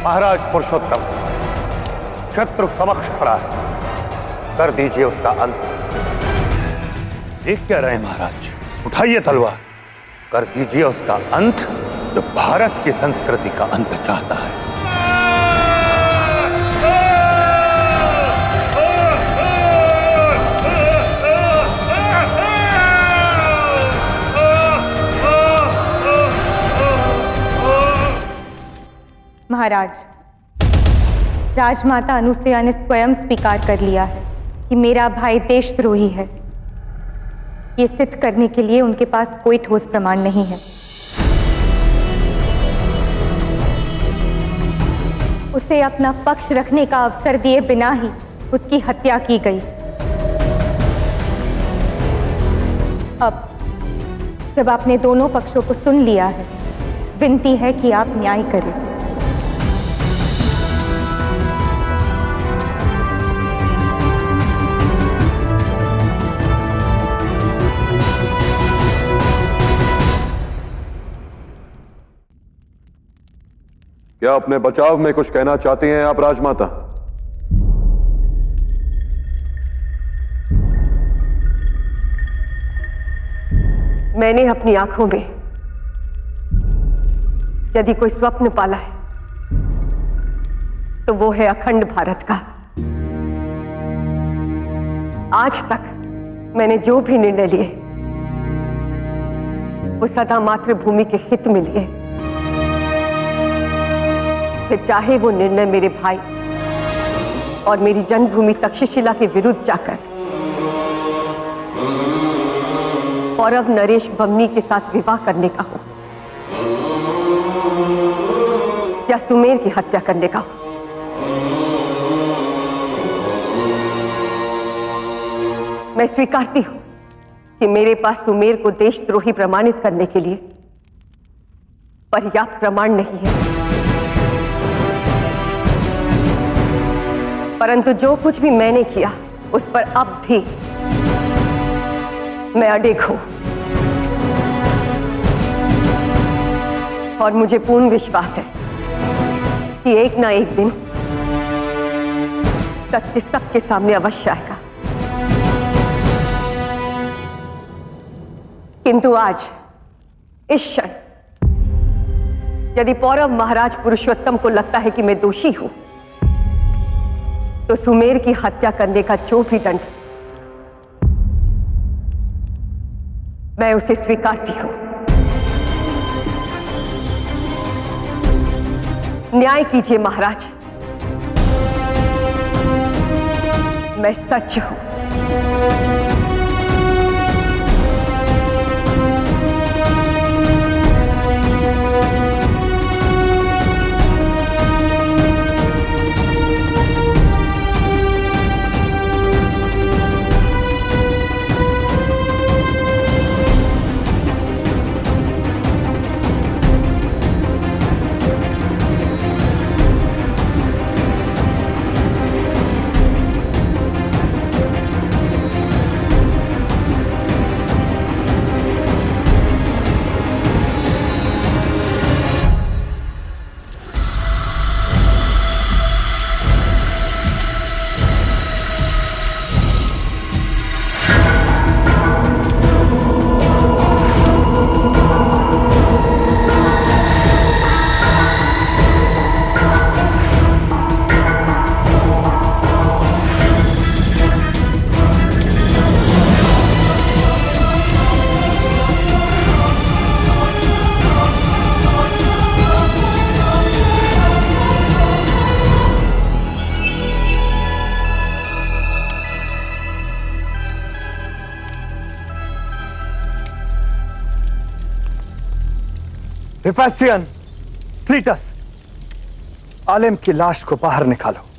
महाराज पुरुषोत्तम शत्रु समक्ष खड़ा है, कर दीजिए उसका अंत। देख क्या रहे महाराज, उठाइए तलवार, कर दीजिए उसका अंत, जो भारत की संस्कृति का अंत चाहता है। महाराज, राजमाता अनुसुया ने स्वयं स्वीकार कर लिया है कि मेरा भाई देशद्रोही है। ये सिद्ध करने के लिए उनके पास कोई ठोस प्रमाण नहीं है। उसे अपना पक्ष रखने का अवसर दिए बिना ही उसकी हत्या की गई। अब जब आपने दोनों पक्षों को सुन लिया है, विनती है कि आप न्याय करें। क्या अपने बचाव में कुछ कहना चाहती हैं आप राजमाता? मैंने अपनी आंखों में यदि कोई स्वप्न पाला है तो वो है अखंड भारत का। आज तक मैंने जो भी निर्णय लिए वो सदा मातृभूमि के हित में लिए, फिर चाहे वो निर्णय मेरे भाई और मेरी जन्मभूमि तक्षशिला के विरुद्ध जाकर पौरव नरेश बमनी के साथ विवाह करने का हो या सुमेर की हत्या करने का हो। मैं स्वीकारती हूं कि मेरे पास सुमेर को देशद्रोही प्रमाणित करने के लिए पर्याप्त प्रमाण नहीं है, परंतु जो कुछ भी मैंने किया उस पर अब भी मैं अडिग हूं और मुझे पूर्ण विश्वास है कि एक ना एक दिन सत्य सबके सामने अवश्य आएगा। किंतु आज इस क्षण यदि पौरव महाराज पुरुषोत्तम को लगता है कि मैं दोषी हूं, तो सुमेर की हत्या करने का जो भी दंड मैं उसे स्वीकारती हूं। न्याय कीजिए महाराज, मैं सच हूं। हिफेस्टियन, क्लीटस, आलिम की लाश को बाहर निकालो।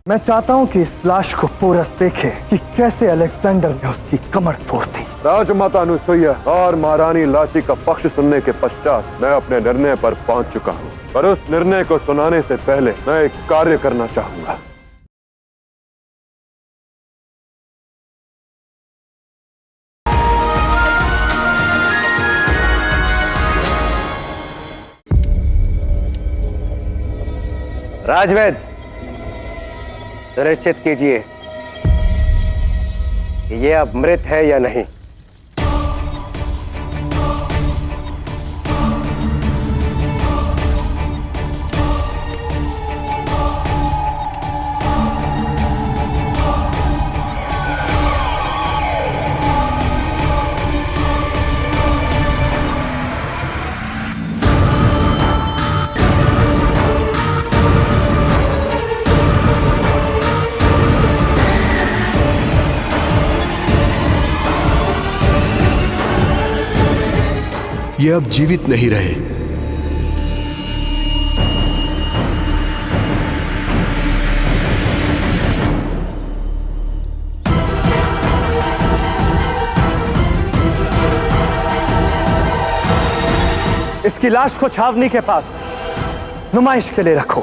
मैं चाहता हूं कि इस लाश को पोरस देखे कि कैसे अलेक्जेंडर ने उसकी कमर तोड़ दी। राजमाता अनुसुईया और महारानी लाची का पक्ष सुनने के पश्चात मैं अपने निर्णय पर पहुंच चुका हूं, पर उस निर्णय को सुनाने से पहले मैं एक कार्य करना चाहूंगा। राजवैद, सुनिश्चित कीजिए कि ये अब मृत है या नहीं। ये अब जीवित नहीं रहे। इसकी लाश को छावनी के पास नुमाइश के लिए रखो,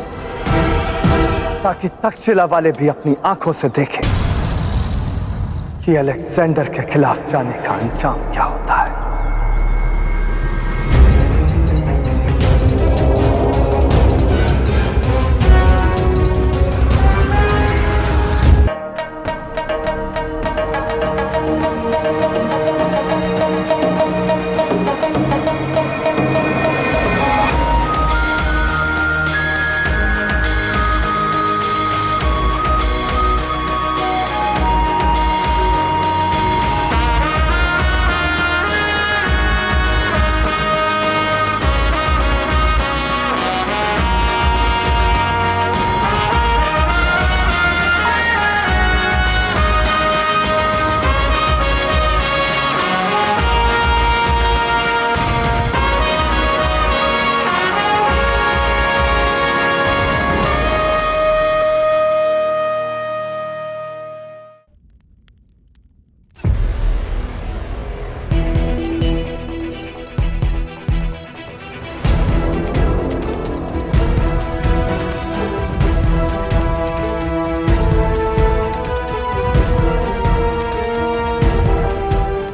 ताकि तक्षशिला वाले भी अपनी आंखों से देखें कि अलेक्जेंडर के खिलाफ जाने का अंजाम क्या होता है।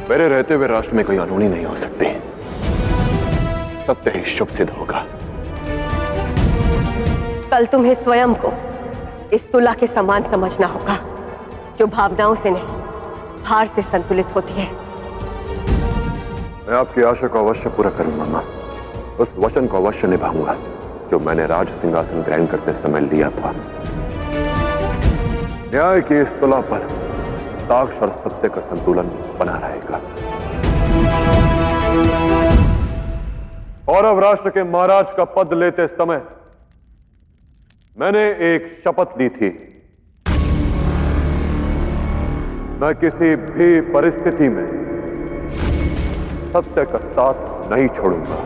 मेरे रहते हुए राष्ट्र में कोई अनहोनी नहीं हो सकती। सत्य ही शुभ सिद्ध होगा। कल तुम्हें स्वयं को इस तुला के समान समझना होगा, जो भावनाओं से नहीं हार से संतुलित होती है। मैं आपकी आशा को अवश्य पूरा करूंगा मां। उस वचन को अवश्य निभाऊंगा जो मैंने राज सिंहासन ग्रहण करते समय लिया था। न्याय की इस तुला पर साक्ष और सत्य का संतुलन बना रहेगा। कौरव राष्ट्र के महाराज का पद लेते समय मैंने एक शपथ ली थी, मैं किसी भी परिस्थिति में सत्य का साथ नहीं छोड़ूंगा।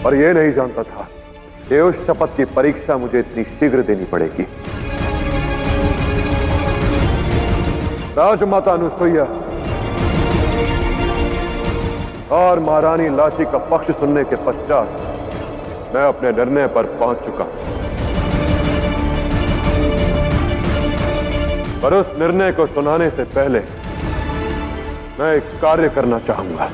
और यह नहीं जानता था कि उस शपथ की परीक्षा मुझे इतनी शीघ्र देनी पड़ेगी। राजमाता अनुसुईया और महारानी लाची का पक्ष सुनने के पश्चात मैं अपने निर्णय पर पहुंच चुका हूं। पर उस निर्णय को सुनाने से पहले मैं एक कार्य करना चाहूंगा।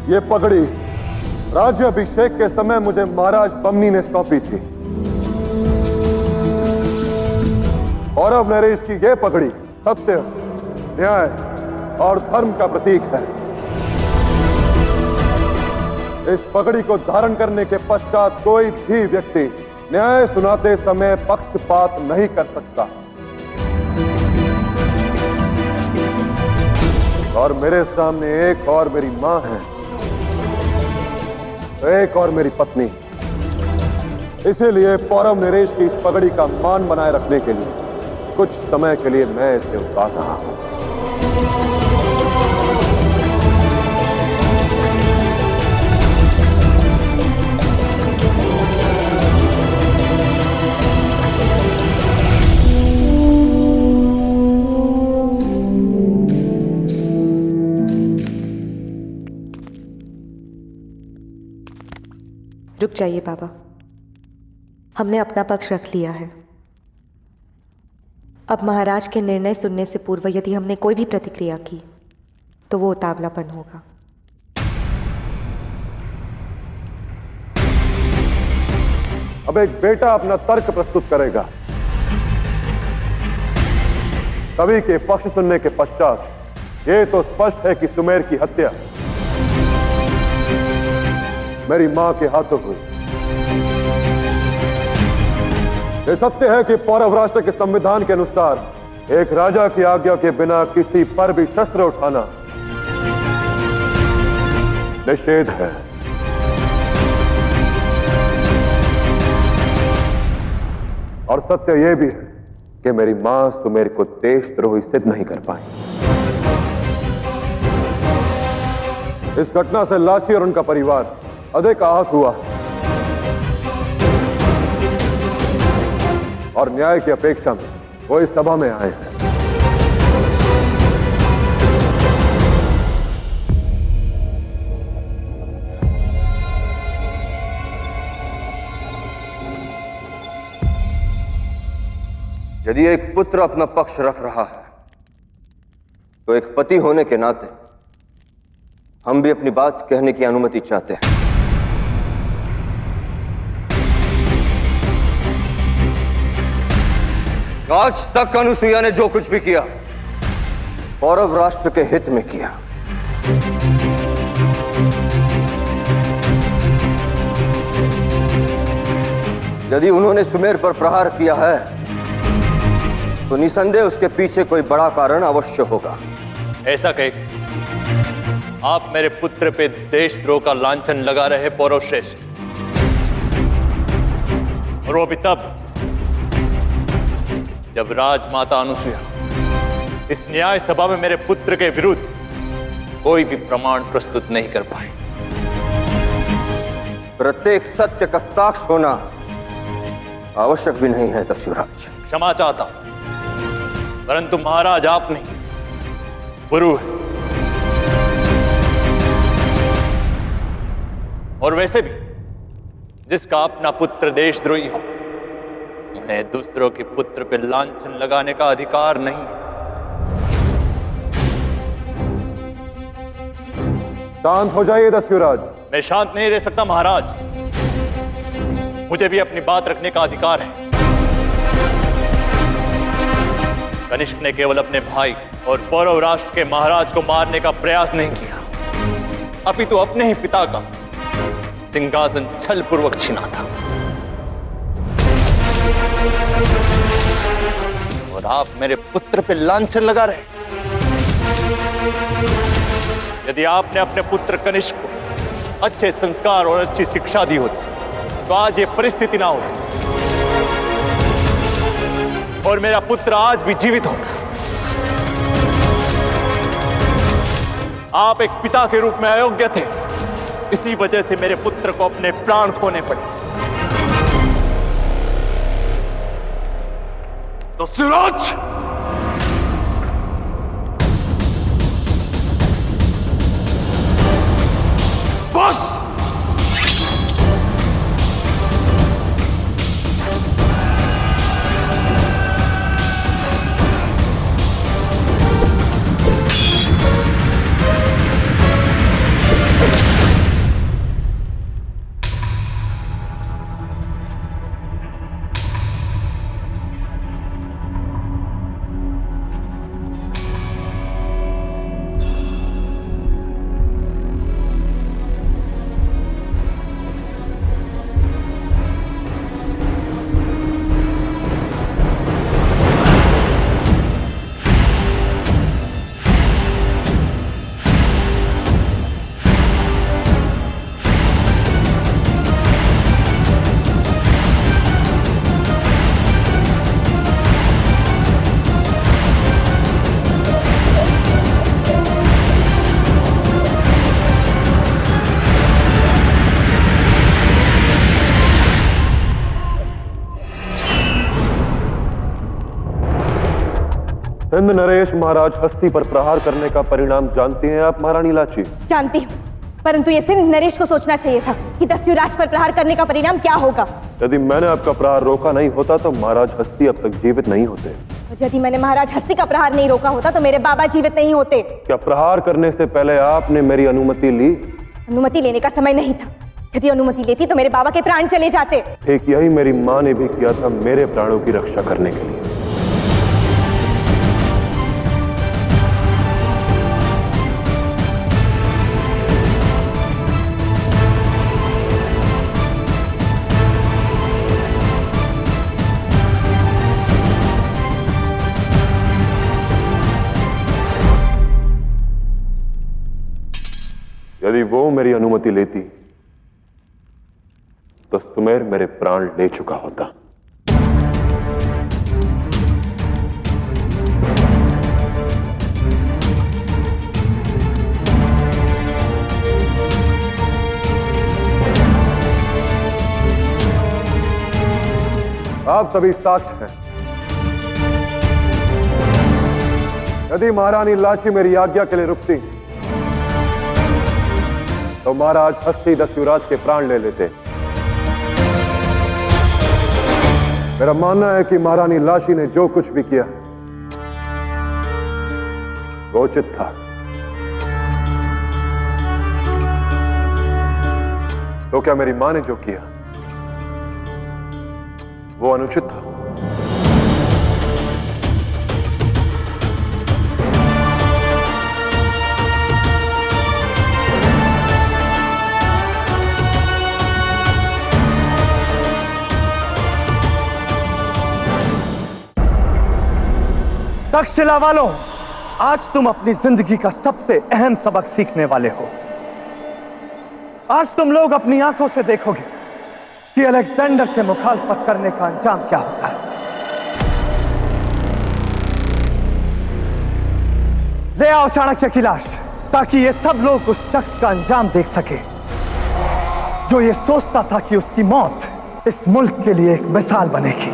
ये पगड़ी राज्याभिषेक के समय मुझे महाराज बमनी ने सौंपी थी। कौरव नरेश की यह पगड़ी सत्य, न्याय और धर्म का प्रतीक है। इस पगड़ी को धारण करने के पश्चात कोई भी व्यक्ति न्याय सुनाते समय पक्षपात नहीं कर सकता। और मेरे सामने एक और मेरी मां है, एक और मेरी पत्नी। इसीलिए कौरव नरेश की इस पगड़ी का मान बनाए रखने के लिए कुछ समय के लिए मैं इसे उतार रहा हूं। रुक जाइए बाबा, हमने अपना पक्ष रख लिया है। अब महाराज के निर्णय सुनने से पूर्व यदि हमने कोई भी प्रतिक्रिया की तो वो उतावलापन होगा। अब एक बेटा अपना तर्क प्रस्तुत करेगा, कवि के पक्ष सुनने के पश्चात यह तो स्पष्ट है कि सुमेर की हत्या मेरी मां के हाथों हुई। ये सत्य है कि पौरव राष्ट्र के संविधान के अनुसार एक राजा की आज्ञा के बिना किसी पर भी शस्त्र उठाना निषेध है। और सत्य यह भी है कि मेरी मां सुमेर को देशद्रोही सिद्ध नहीं कर पाई। इस घटना से लाची और उनका परिवार अधिक आहत हुआ और न्याय की अपेक्षा में वो इस सभा में आए हैं। यदि एक पुत्र अपना पक्ष रख रहा है तो एक पति होने के नाते हम भी अपनी बात कहने की अनुमति चाहते हैं। आज तक अनुसुईया ने जो कुछ भी किया पौरव राष्ट्र के हित में किया। यदि उन्होंने सुमेर पर प्रहार किया है तो निसंदेह उसके पीछे कोई बड़ा कारण अवश्य होगा। ऐसा कह आप मेरे पुत्र पे देशद्रोह का लांछन लगा रहे पौरव श्रेष्ठ, और वो भी तब जब राजमाता अनुसुईया इस न्याय सभा में मेरे पुत्र के विरुद्ध कोई भी प्रमाण प्रस्तुत नहीं कर पाए। प्रत्येक सत्य का साक्ष्य होना आवश्यक भी नहीं है दस्युराज। क्षमा चाहता, परंतु महाराज आप नहीं, गुरु है। और वैसे भी जिसका अपना पुत्र देशद्रोही हो उन्हें दूसरों के पुत्र पर लांछन लगाने का अधिकार नहीं। शांत हो जाइए दस्युराज। मैं शांत नहीं रह सकता महाराज, मुझे भी अपनी बात रखने का अधिकार है। कनिष्क ने केवल अपने भाई और पौरव राष्ट्र के महाराज को मारने का प्रयास नहीं किया, अपितु अपने ही पिता का सिंहासन छलपूर्वक छीना था। और आप मेरे पुत्र पे लांछन लगा रहे। यदि आपने अपने पुत्र कनिष्क को अच्छे संस्कार और अच्छी शिक्षा दी होती तो आज ये परिस्थिति ना होती और मेरा पुत्र आज भी जीवित होता। आप एक पिता के रूप में अयोग्य थे, इसी वजह से मेरे पुत्र को अपने प्राण खोने पड़े। दस्युराज, बस सिंध नरेश महाराज हस्ती पर प्रहार करने का परिणाम जानती हैं आप महारानी लाची? जानती हूँ, परंतु ये सिंध नरेश को सोचना चाहिए था कि दस्युराज पर प्रहार करने का परिणाम क्या होगा। यदि मैंने आपका प्रहार रोका नहीं होता तो महाराज हस्ती अब तक जीवित नहीं होते। और यदि मैंने महाराज हस्ती का प्रहार नहीं रोका होता तो मेरे बाबा जीवित नहीं होते। क्या प्रहार करने से पहले आपने मेरी अनुमति ली? अनुमति लेने का समय नहीं था। यदि अनुमति लेती तो मेरे बाबा के प्राण चले जाते। ठीक यही मेरी माँ ने भी किया था मेरे प्राणों की रक्षा करने के लिए। वो मेरी अनुमति लेती तो सुमेर मेरे प्राण ले चुका होता। आप सभी साक्ष्य हैं। यदि महारानी लाची मेरी आज्ञा के लिए रुकती तो महाराज हस्ती दस्युराज के प्राण ले लेते। मेरा मानना है कि महारानी लाची ने जो कुछ भी किया वो उचित था। तो क्या मेरी मां ने जो किया वो अनुचित था? तक्षशिला वालों, आज तुम अपनी जिंदगी का सबसे अहम सबक सीखने वाले हो। आज तुम लोग अपनी आंखों से देखोगे कि अलेक्जेंडर से मुखालफत करने का अंजाम क्या होता है। ले आओ चाणक्य की लाश, ताकि ये सब लोग उस शख्स का अंजाम देख सके जो ये सोचता था कि उसकी मौत इस मुल्क के लिए एक मिसाल बनेगी।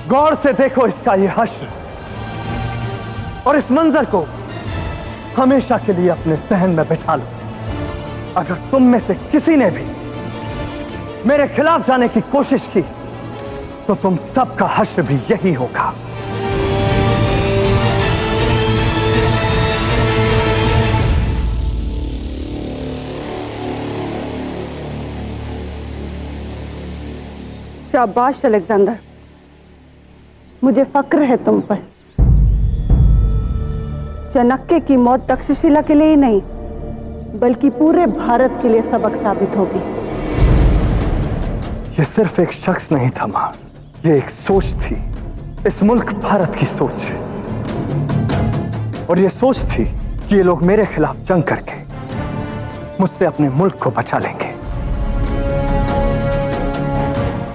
गौर से देखो इसका ये हश्र, और इस मंजर को हमेशा के लिए अपने सहन में बिठा लो। अगर तुम में से किसी ने भी मेरे खिलाफ जाने की कोशिश की तो तुम सबका हश्र भी यही होगा। शाबाश अलेक्जेंडर, मुझे फक्र है तुम पर। चाणक्य की मौत तक्षशिला के लिए ही नहीं बल्कि पूरे भारत के लिए सबक साबित होगी। ये सिर्फ एक शख्स नहीं था मां, ये एक सोच थी, इस मुल्क भारत की सोच। और ये सोच थी कि ये लोग मेरे खिलाफ जंग करके मुझसे अपने मुल्क को बचा लेंगे।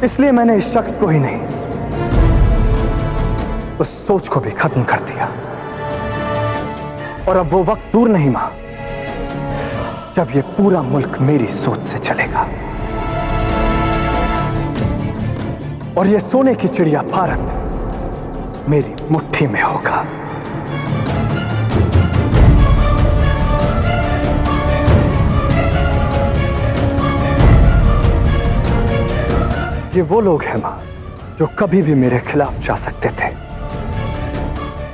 इसलिए मैंने इस शख्स को ही नहीं, उस सोच को भी खत्म कर दिया। और अब वो वक्त दूर नहीं मां जब ये पूरा मुल्क मेरी सोच से चलेगा। और ये सोने की चिड़िया भारत मेरी मुट्ठी में होगा। ये वो लोग हैं मां जो कभी भी मेरे खिलाफ जा सकते थे,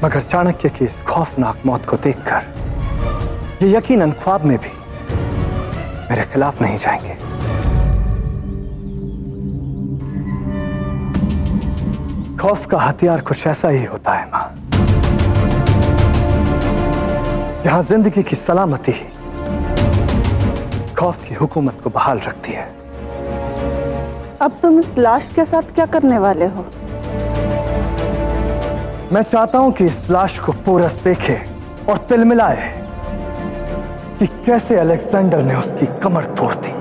मगर चाणक्य की इस खौफनाक मौत को देखकर ये यकीनन ख्वाब में भी मेरे खिलाफ नहीं जाएंगे। खौफ का हथियार कुछ ऐसा ही होता है मां, जहां जिंदगी की सलामती ही खौफ की हुकूमत को बहाल रखती है। अब तुम इस लाश के साथ क्या करने वाले हो? मैं चाहता हूं कि इस लाश को पोरस देखे और तिलमिलाए कि कैसे अलेक्जेंडर ने उसकी कमर तोड़ दी।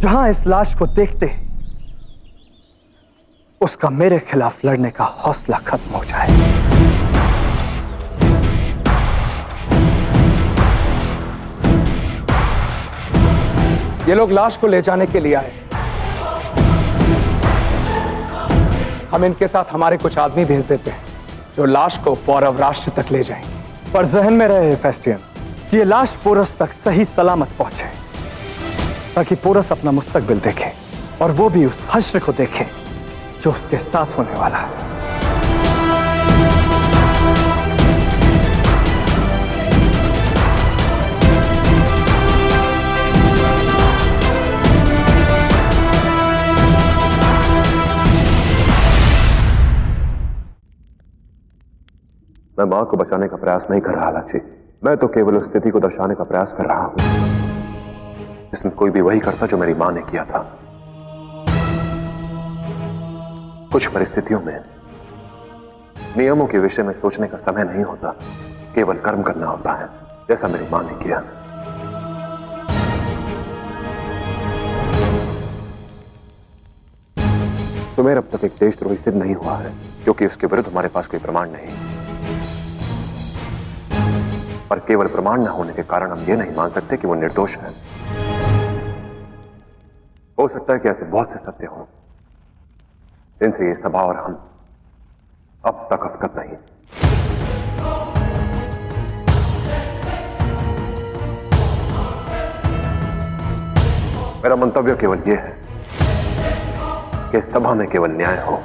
जहां इस लाश को देखते उसका मेरे खिलाफ लड़ने का हौसला खत्म हो जाए। ये लोग लाश को ले जाने के लिए आए। हम इनके साथ हमारे कुछ आदमी भेज देते हैं जो लाश को पौरव राष्ट्र तक ले जाएंगे। पर जहन में रहे फेस्टियन कि ये लाश पोरस तक सही सलामत पहुंचे, ताकि पोरस अपना मुस्तकबिल देखे और वो भी उस हश्र को देखे जो उसके साथ होने वाला है। मैं मां को बचाने का प्रयास नहीं कर रहा लाची। मैं तो केवल उस स्थिति को दर्शाने का प्रयास कर रहा हूं जिसमें कोई भी वही करता जो मेरी मां ने किया था। कुछ परिस्थितियों में नियमों के विषय में सोचने का समय नहीं होता, केवल कर्म करना होता है, जैसा मेरी मां ने किया। सुमेर अब तक एक देशद्रोही सिद्ध नहीं हुआ है क्योंकि उसके विरुद्ध हमारे पास कोई प्रमाण नहीं। पर केवल प्रमाण न होने के कारण हम ये नहीं मान सकते कि वो निर्दोष है। हो सकता है कि ऐसे बहुत से सत्य हों जिनसे ये सभा और हम अब तक अवगत नहीं। मेरा मंतव्य केवल यह है कि इस सभा में केवल न्याय हो।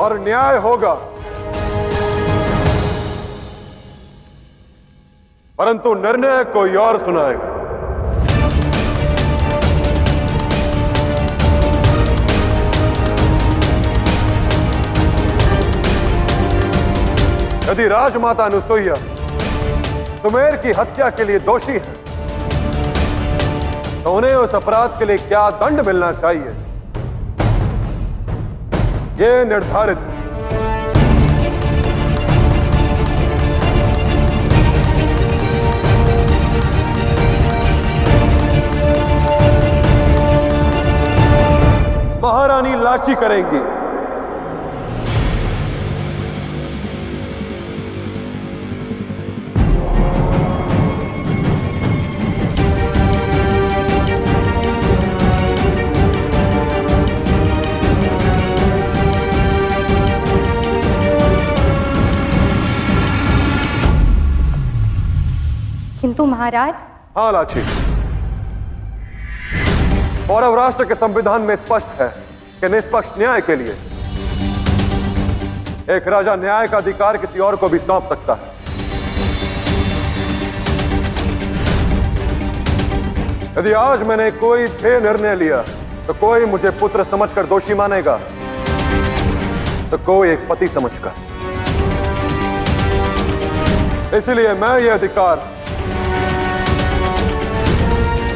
और न्याय होगा, परंतु निर्णय कोई और सुनाएगा। यदि राजमाता अनुसुईया सुमेर की हत्या के लिए दोषी है तो उन्हें उस अपराध के लिए क्या दंड मिलना चाहिए, यह निर्धारित। महारानी लाची करेंगी। किंतु महाराज। हाँ लाची, पौरव राष्ट्र के संविधान में स्पष्ट है कि निष्पक्ष न्याय के लिए एक राजा न्याय का अधिकार किसी और को भी सौंप सकता है। यदि आज मैंने कोई भी निर्णय लिया तो कोई मुझे पुत्र समझकर दोषी मानेगा तो कोई एक पति समझकर। इसलिए मैं यह अधिकार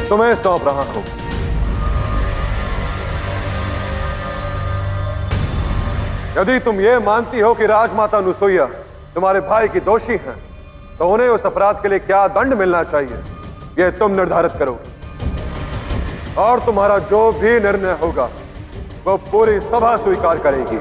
तुम्हें सौंप रहा हूं। यदि तुम ये मानती हो कि राजमाता अनुसुईया तुम्हारे भाई की दोषी हैं, तो उन्हें उस अपराध के लिए क्या दंड मिलना चाहिए, यह तुम निर्धारित करोगे। और तुम्हारा जो भी निर्णय होगा वो पूरी सभा स्वीकार करेगी।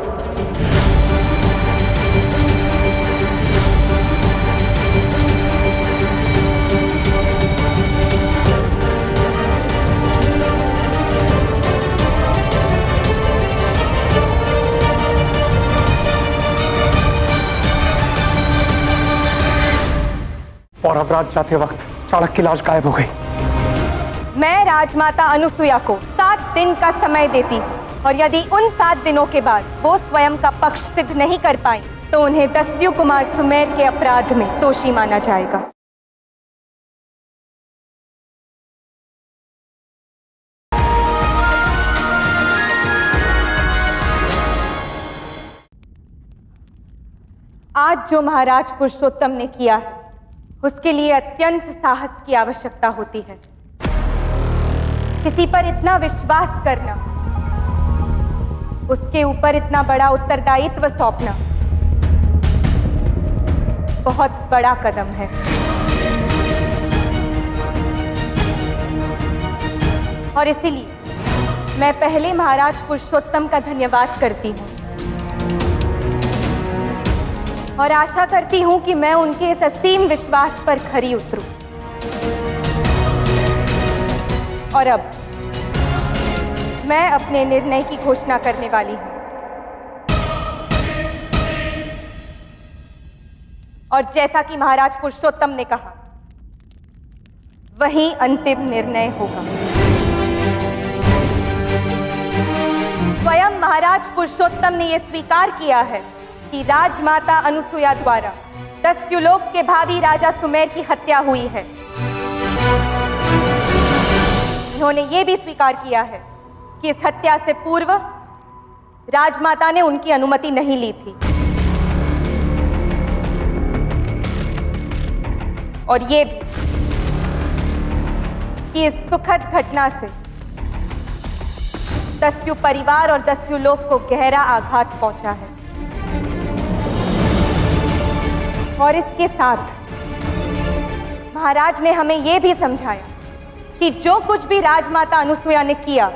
पौरवराज जाते वक्त चाणक्य की लाश गायब हो गई। मैं राजमाता अनुसुईया को 7 दिन का समय देती, और यदि उन 7 दिनों के बाद वो स्वयं का पक्ष सिद्ध नहीं कर पाई तो उन्हें दस्यु कुमार सुमेर के अपराध में दोषी माना जाएगा। आज जो महाराज पुरुषोत्तम ने किया है उसके लिए अत्यंत साहस की आवश्यकता होती है। किसी पर इतना विश्वास करना, उसके ऊपर इतना बड़ा उत्तरदायित्व सौंपना बहुत बड़ा कदम है। और इसीलिए मैं पहले महाराज पुरुषोत्तम का धन्यवाद करती हूँ और आशा करती हूँ कि मैं उनके इस असीम विश्वास पर खरी उतरूं। और अब मैं अपने निर्णय की घोषणा करने वाली हूँ। और जैसा कि महाराज पुरुषोत्तम ने कहा, वही अंतिम निर्णय होगा। स्वयं महाराज पुरुषोत्तम ने यह स्वीकार किया है कि राजमाता अनुसुया द्वारा दस्युलोक के भावी राजा सुमेर की हत्या हुई है। उन्होंने यह भी स्वीकार किया है कि इस हत्या से पूर्व राजमाता ने उनकी अनुमति नहीं ली थी। और यह भी कि इस दुखद घटना से दस्यु परिवार और दस्युलोक को गहरा आघात पहुंचा है। और इसके साथ महाराज ने हमें यह भी समझाया कि जो कुछ भी राजमाता अनुसुया ने किया,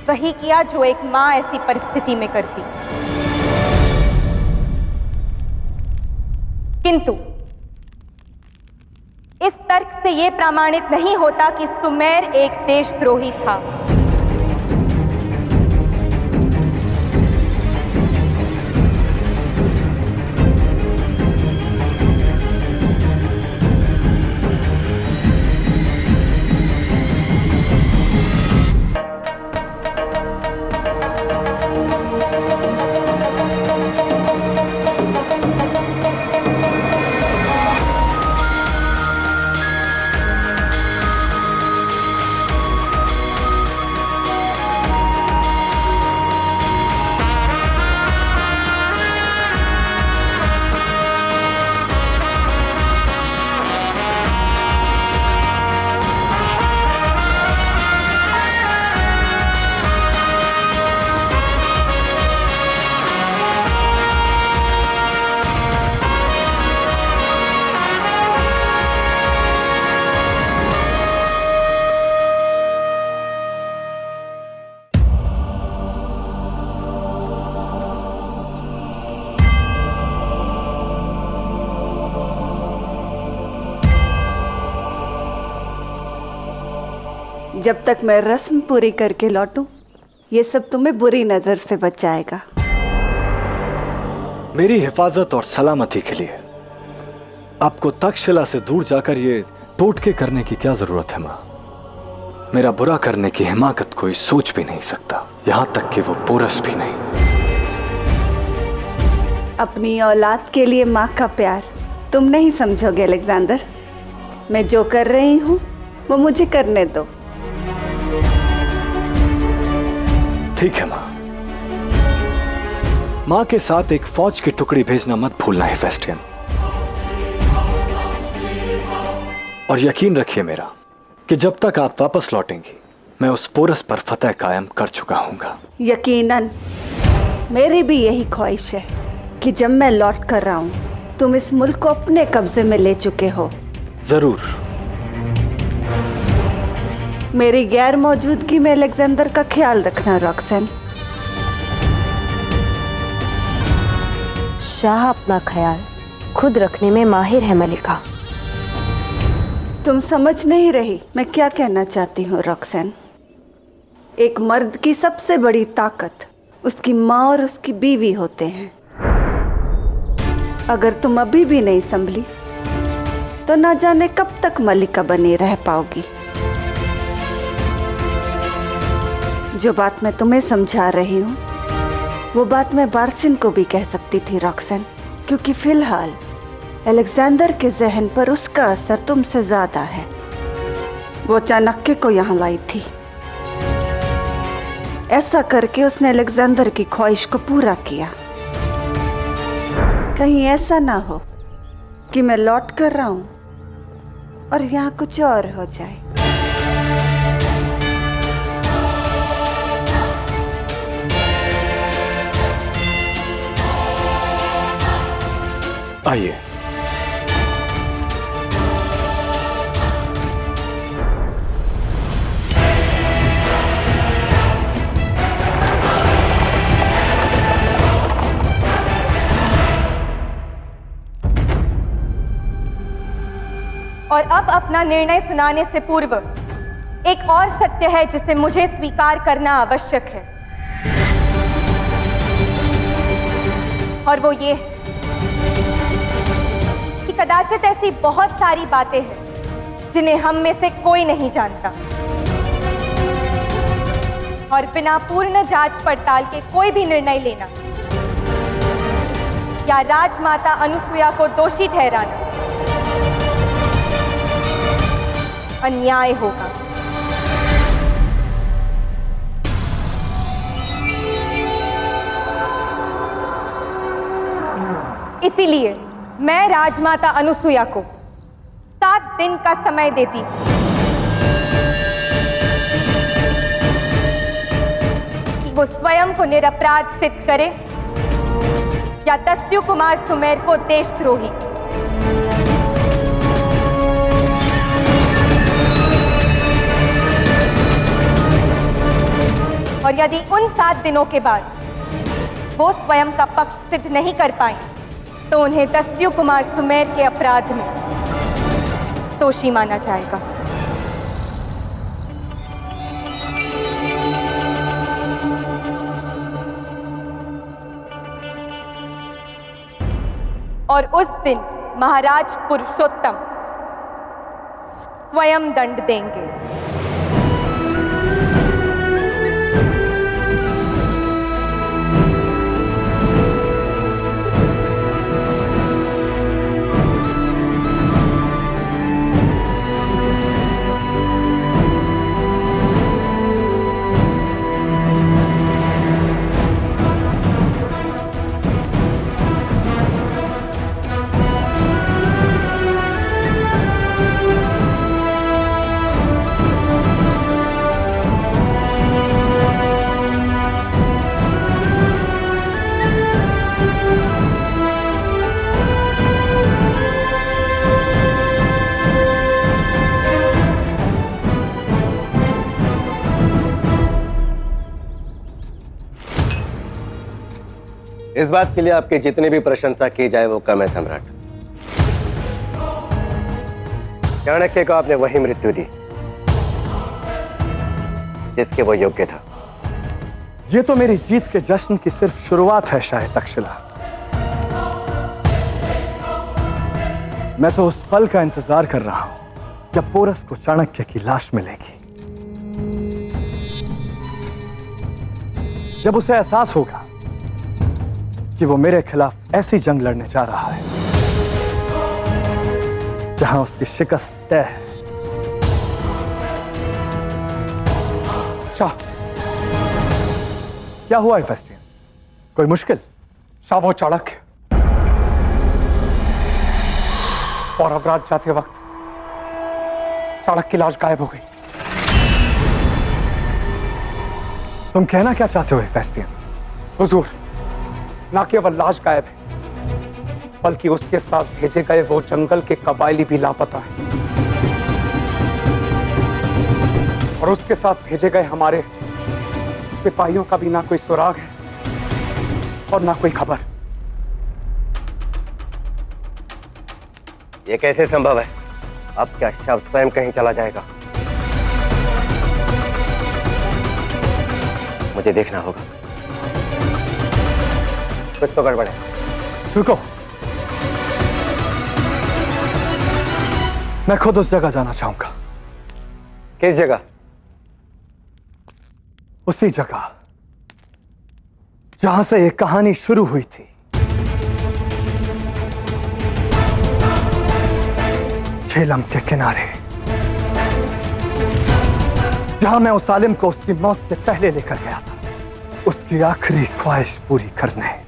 वही किया जो एक मां ऐसी परिस्थिति में करती। किंतु इस तर्क से यह प्रमाणित नहीं होता कि सुमेर एक देशद्रोही था। जब तक मैं रस्म पूरी करके लौटूं, ये सब तुम्हें बुरी नजर से बचाएगा। मेरी हिफाजत और सलामती के लिए आपको तक्षशिला से दूर जाकर ये टोटके करने की क्या जरूरत है मां? मेरा बुरा करने की हिमाकत कोई सोच भी नहीं सकता, यहां तक कि वो पोरस भी नहीं। अपनी औलाद के लिए माँ का प्यार तुम नहीं समझोगे अलेक्जेंडर। मैं जो कर रही हूँ वो मुझे करने दो। ठीक है मां। मां के साथ एक फौज की टुकड़ी भेजना मत भूलना है फेस्टियन। और यकीन रखिए मेरा कि जब तक आप वापस लौटेंगी, मैं उस पोरस पर फतह कायम कर चुका हूंगा। यकीनन मेरी भी यही ख्वाहिश है कि जब मैं लौट कर आऊं, तुम इस मुल्क को अपने कब्जे में ले चुके हो। जरूर। मेरी गैर मौजूदगी में अलेक्जेंडर का ख्याल रखना रॉक्सन। शाह अपना ख्याल खुद रखने में माहिर है मलिका। तुम समझ नहीं रही मैं क्या कहना चाहती हूँ रॉक्सन। एक मर्द की सबसे बड़ी ताकत उसकी माँ और उसकी बीवी होते हैं। अगर तुम अभी भी नहीं संभली तो ना जाने कब तक मलिका बनी रह पाओगी। जो बात मैं तुम्हें समझा रही हूँ वो बात मैं बारसिन को भी कह सकती थी रॉक्सन, क्योंकि फिलहाल अलेक्जेंडर के जहन पर उसका असर तुमसे ज्यादा है। वो चाणक्य को यहाँ लाई थी। ऐसा करके उसने अलेक्जेंडर की ख्वाहिश को पूरा किया। कहीं ऐसा ना हो कि मैं लौट कर रहा हूं और यहाँ कुछ और हो जाए। आइए। और अब अपना निर्णय सुनाने से पूर्व एक और सत्य है जिसे मुझे स्वीकार करना आवश्यक है, और वो ये है कि कदाचित ऐसी बहुत सारी बातें हैं जिन्हें हम में से कोई नहीं जानता, और बिना पूर्ण जांच पड़ताल के कोई भी निर्णय लेना या राजमाता अनुसुईया को दोषी ठहराना अन्याय होगा। इसीलिए मैं राजमाता अनुसुईया को 7 दिन का समय देती हूं कि वो स्वयं को निरपराध सिद्ध करे या दस्यु कुमार सुमेर को देशद्रोही। और यदि उन 7 दिनों के बाद वो स्वयं का पक्ष सिद्ध नहीं कर पाए तो उन्हें दस्यु कुमार सुमेर के अपराध में दोषी माना जाएगा। और उस दिन महाराज पुरुषोत्तम स्वयं दंड देंगे। इस बात के लिए आपकी जितनी भी प्रशंसा की जाए वो कम है सम्राट। चाणक्य को आपने वही मृत्यु दी जिसके वो योग्य था। ये तो मेरी जीत के जश्न की सिर्फ शुरुआत है शायद तक्षशिला। मैं तो उस पल का इंतजार कर रहा हूं जब पोरस को चाणक्य की लाश मिलेगी, जब उसे एहसास होगा कि वो मेरे खिलाफ ऐसी जंग लड़ने जा रहा है जहां उसकी शिकस्त तय है। शाह, क्या हुआ इफेस्टियन? कोई मुश्किल? शाह, वो चाणक्य पौरवराज जाते वक्त चाणक्य की लाश गायब हो गई। तुम कहना क्या चाहते हो इफेस्टियन? हुजूर, ना केवल लाश गायब है बल्कि उसके साथ भेजे गए वो जंगल के कबायली भी लापता है, और उसके साथ भेजे गए हमारे सिपाहियों का भी ना कोई सुराग है और ना कोई खबर। ये कैसे संभव है? अब क्या शव स्वयं कहीं चला जाएगा? मुझे देखना होगा, कुछ तो गड़बड़ है। रुको, मैं खुद उस जगह जाना चाहूंगा। किस जगह? उसी जगह जहां से एक कहानी शुरू हुई थी। झेलम के किनारे, जहां मैं उस आलिम को उसकी मौत से पहले लेकर गया था, उसकी आखिरी ख्वाहिश पूरी करने।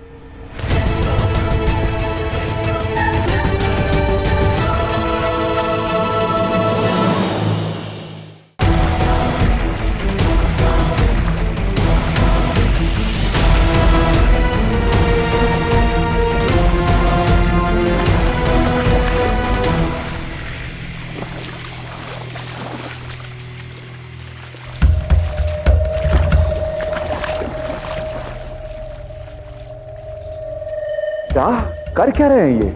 क्या कर क्या रहे हैं ये?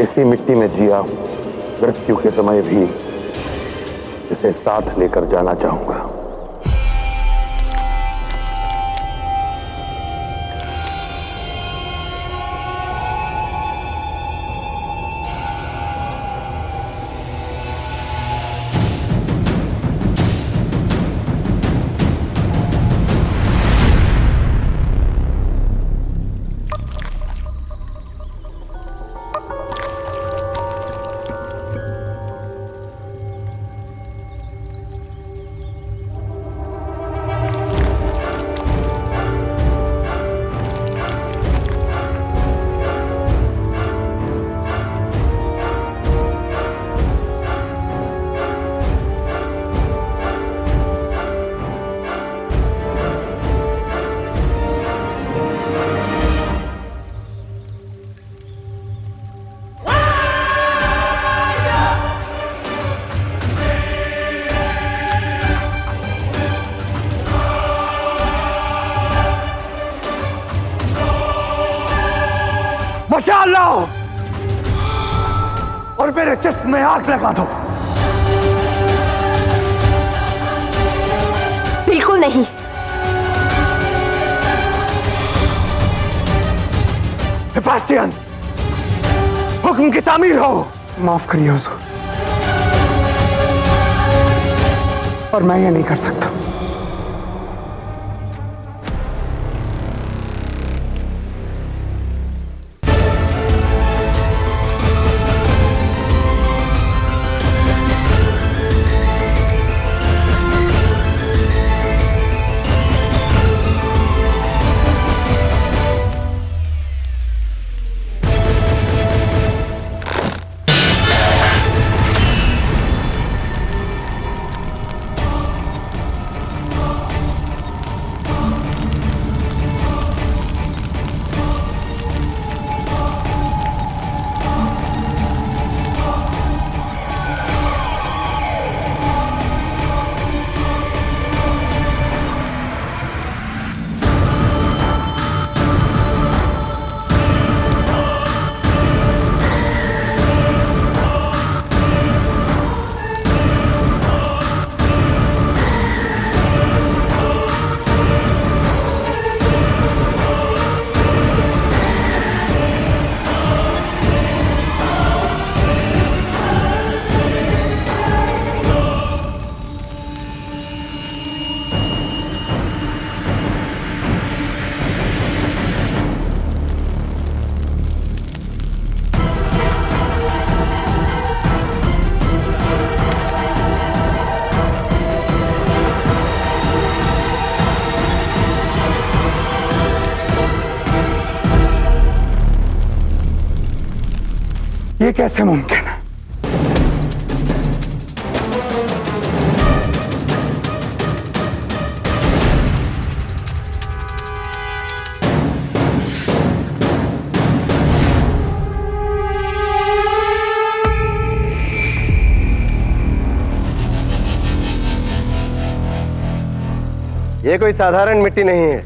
इसी मिट्टी में जिया हूं मृत्यु के समय भी इसे साथ लेकर जाना चाहूंगा। मशाल लाओ और मेरे जिस्म में आग लगा दो। बिल्कुल नहीं। सेबास्टियन, हुक्म की तामील हो। माफ करिए हुजूर, और मैं ये नहीं कर सकता। ये कैसे मुमकिन है? ये कोई साधारण मिट्टी नहीं है,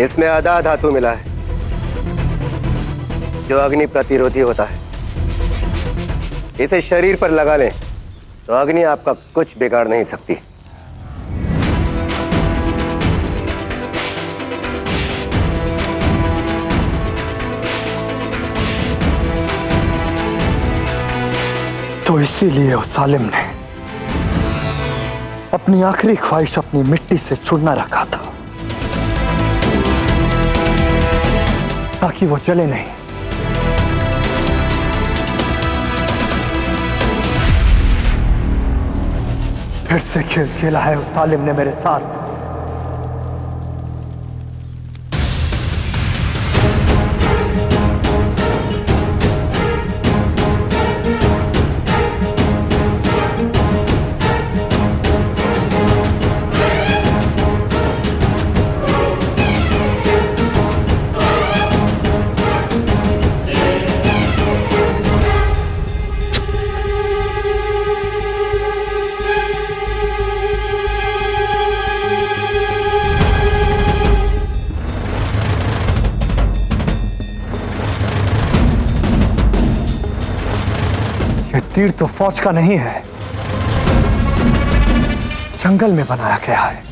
इसमें आधा धातु मिला है जो अग्नि प्रतिरोधी होता है। इसे शरीर पर लगा लें तो अग्नि आपका कुछ बिगाड़ नहीं सकती। तो इसीलिए उस सालिम ने अपनी आखिरी ख्वाहिश अपनी मिट्टी से चुनना रखा था, ताकि वो जले नहीं। फिर से खेल खेला है उस सालिम ने मेरे साथ। तीर तो फौज का नहीं है, जंगल में बनाया गया है।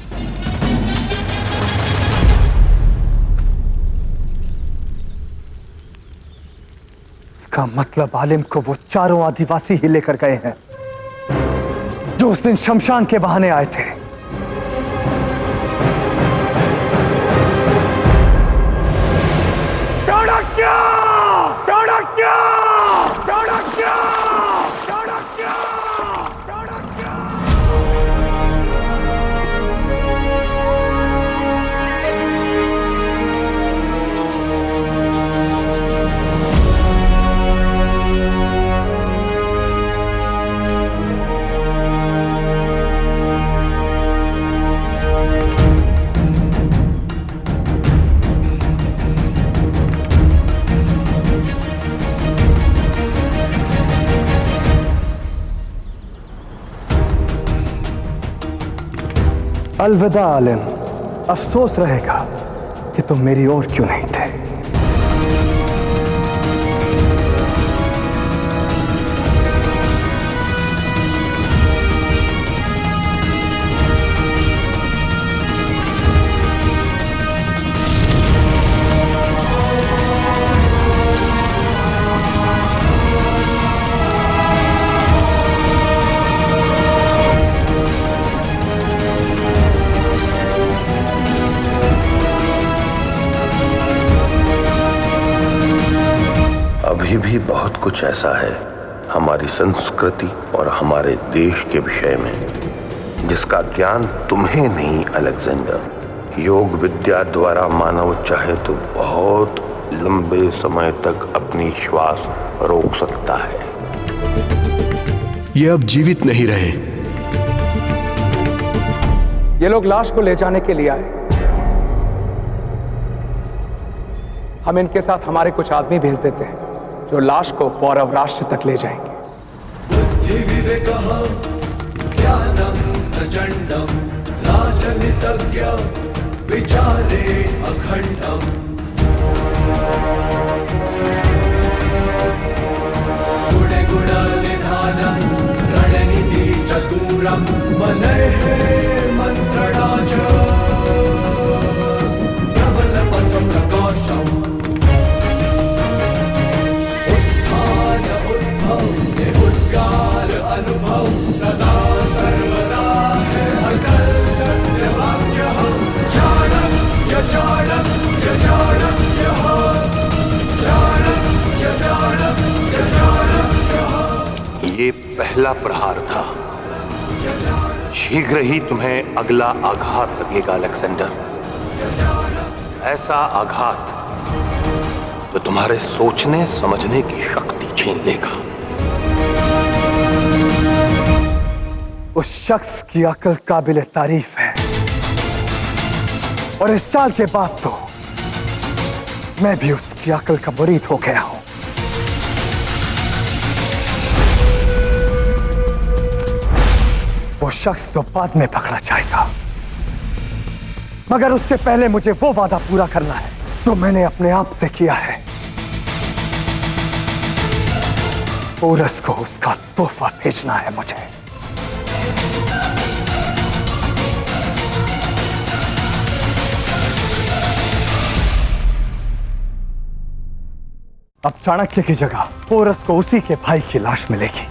इसका मतलब आलिम को वो चारों आदिवासी ही लेकर गए हैं जो उस दिन शमशान के बहाने आए थे। चाणक्य! चाणक्य! चाणक्य! चाणक्य! अलविदा आलिम, अफसोस रहेगा कि तुम मेरी ओर क्यों नहीं थे। अभी भी बहुत कुछ ऐसा है हमारी संस्कृति और हमारे देश के विषय में जिसका ज्ञान तुम्हें नहीं अलेक्जेंडर। योग विद्या द्वारा मानव चाहे तो बहुत लंबे समय तक अपनी श्वास रोक सकता है। ये अब जीवित नहीं रहे। ये लोग लाश को ले जाने के लिए आए। हम इनके साथ हमारे कुछ आदमी भेज देते हैं जो लाश को पौरव राष्ट्र तक ले जाएंगे। बुद्धि विवेकः ज्ञानम् प्रचण्डम् राजनीतज्ञ विचारे अखण्डम्। गुणे गुणनिधानम् रणनीति चतुरम् मनैः मन्त्रणा च प्रबलपथं प्रकाशम्। उद्गार अनुभव सदा सर्वदा है अटल सत्यवाक्यः। चाणक्य चाणक्य चाणक्यः चाणक्य चाणक्य चाणक्यः। ये पहला प्रहार था। शीघ्र ही तुम्हें अगला आघात लगेगा अलेक्जेंडर। ऐसा आघात जो तुम्हारे सोचने समझने की शक्ति छीन लेगा। उस शख्स की अकल काबिल तारीफ है और इस चाल के बाद तो मैं भी उसकी अकल का मुरीद हो गया हूं। वो शख्स तो बाद में पकड़ा जाएगा, मगर उसके पहले मुझे वो वादा पूरा करना है जो मैंने अपने आप से किया है। पोरस को उसका तोहफा भेजना है मुझे। अब चाणक्य की जगह पोरस को उसी के भाई की लाश मिलेगी।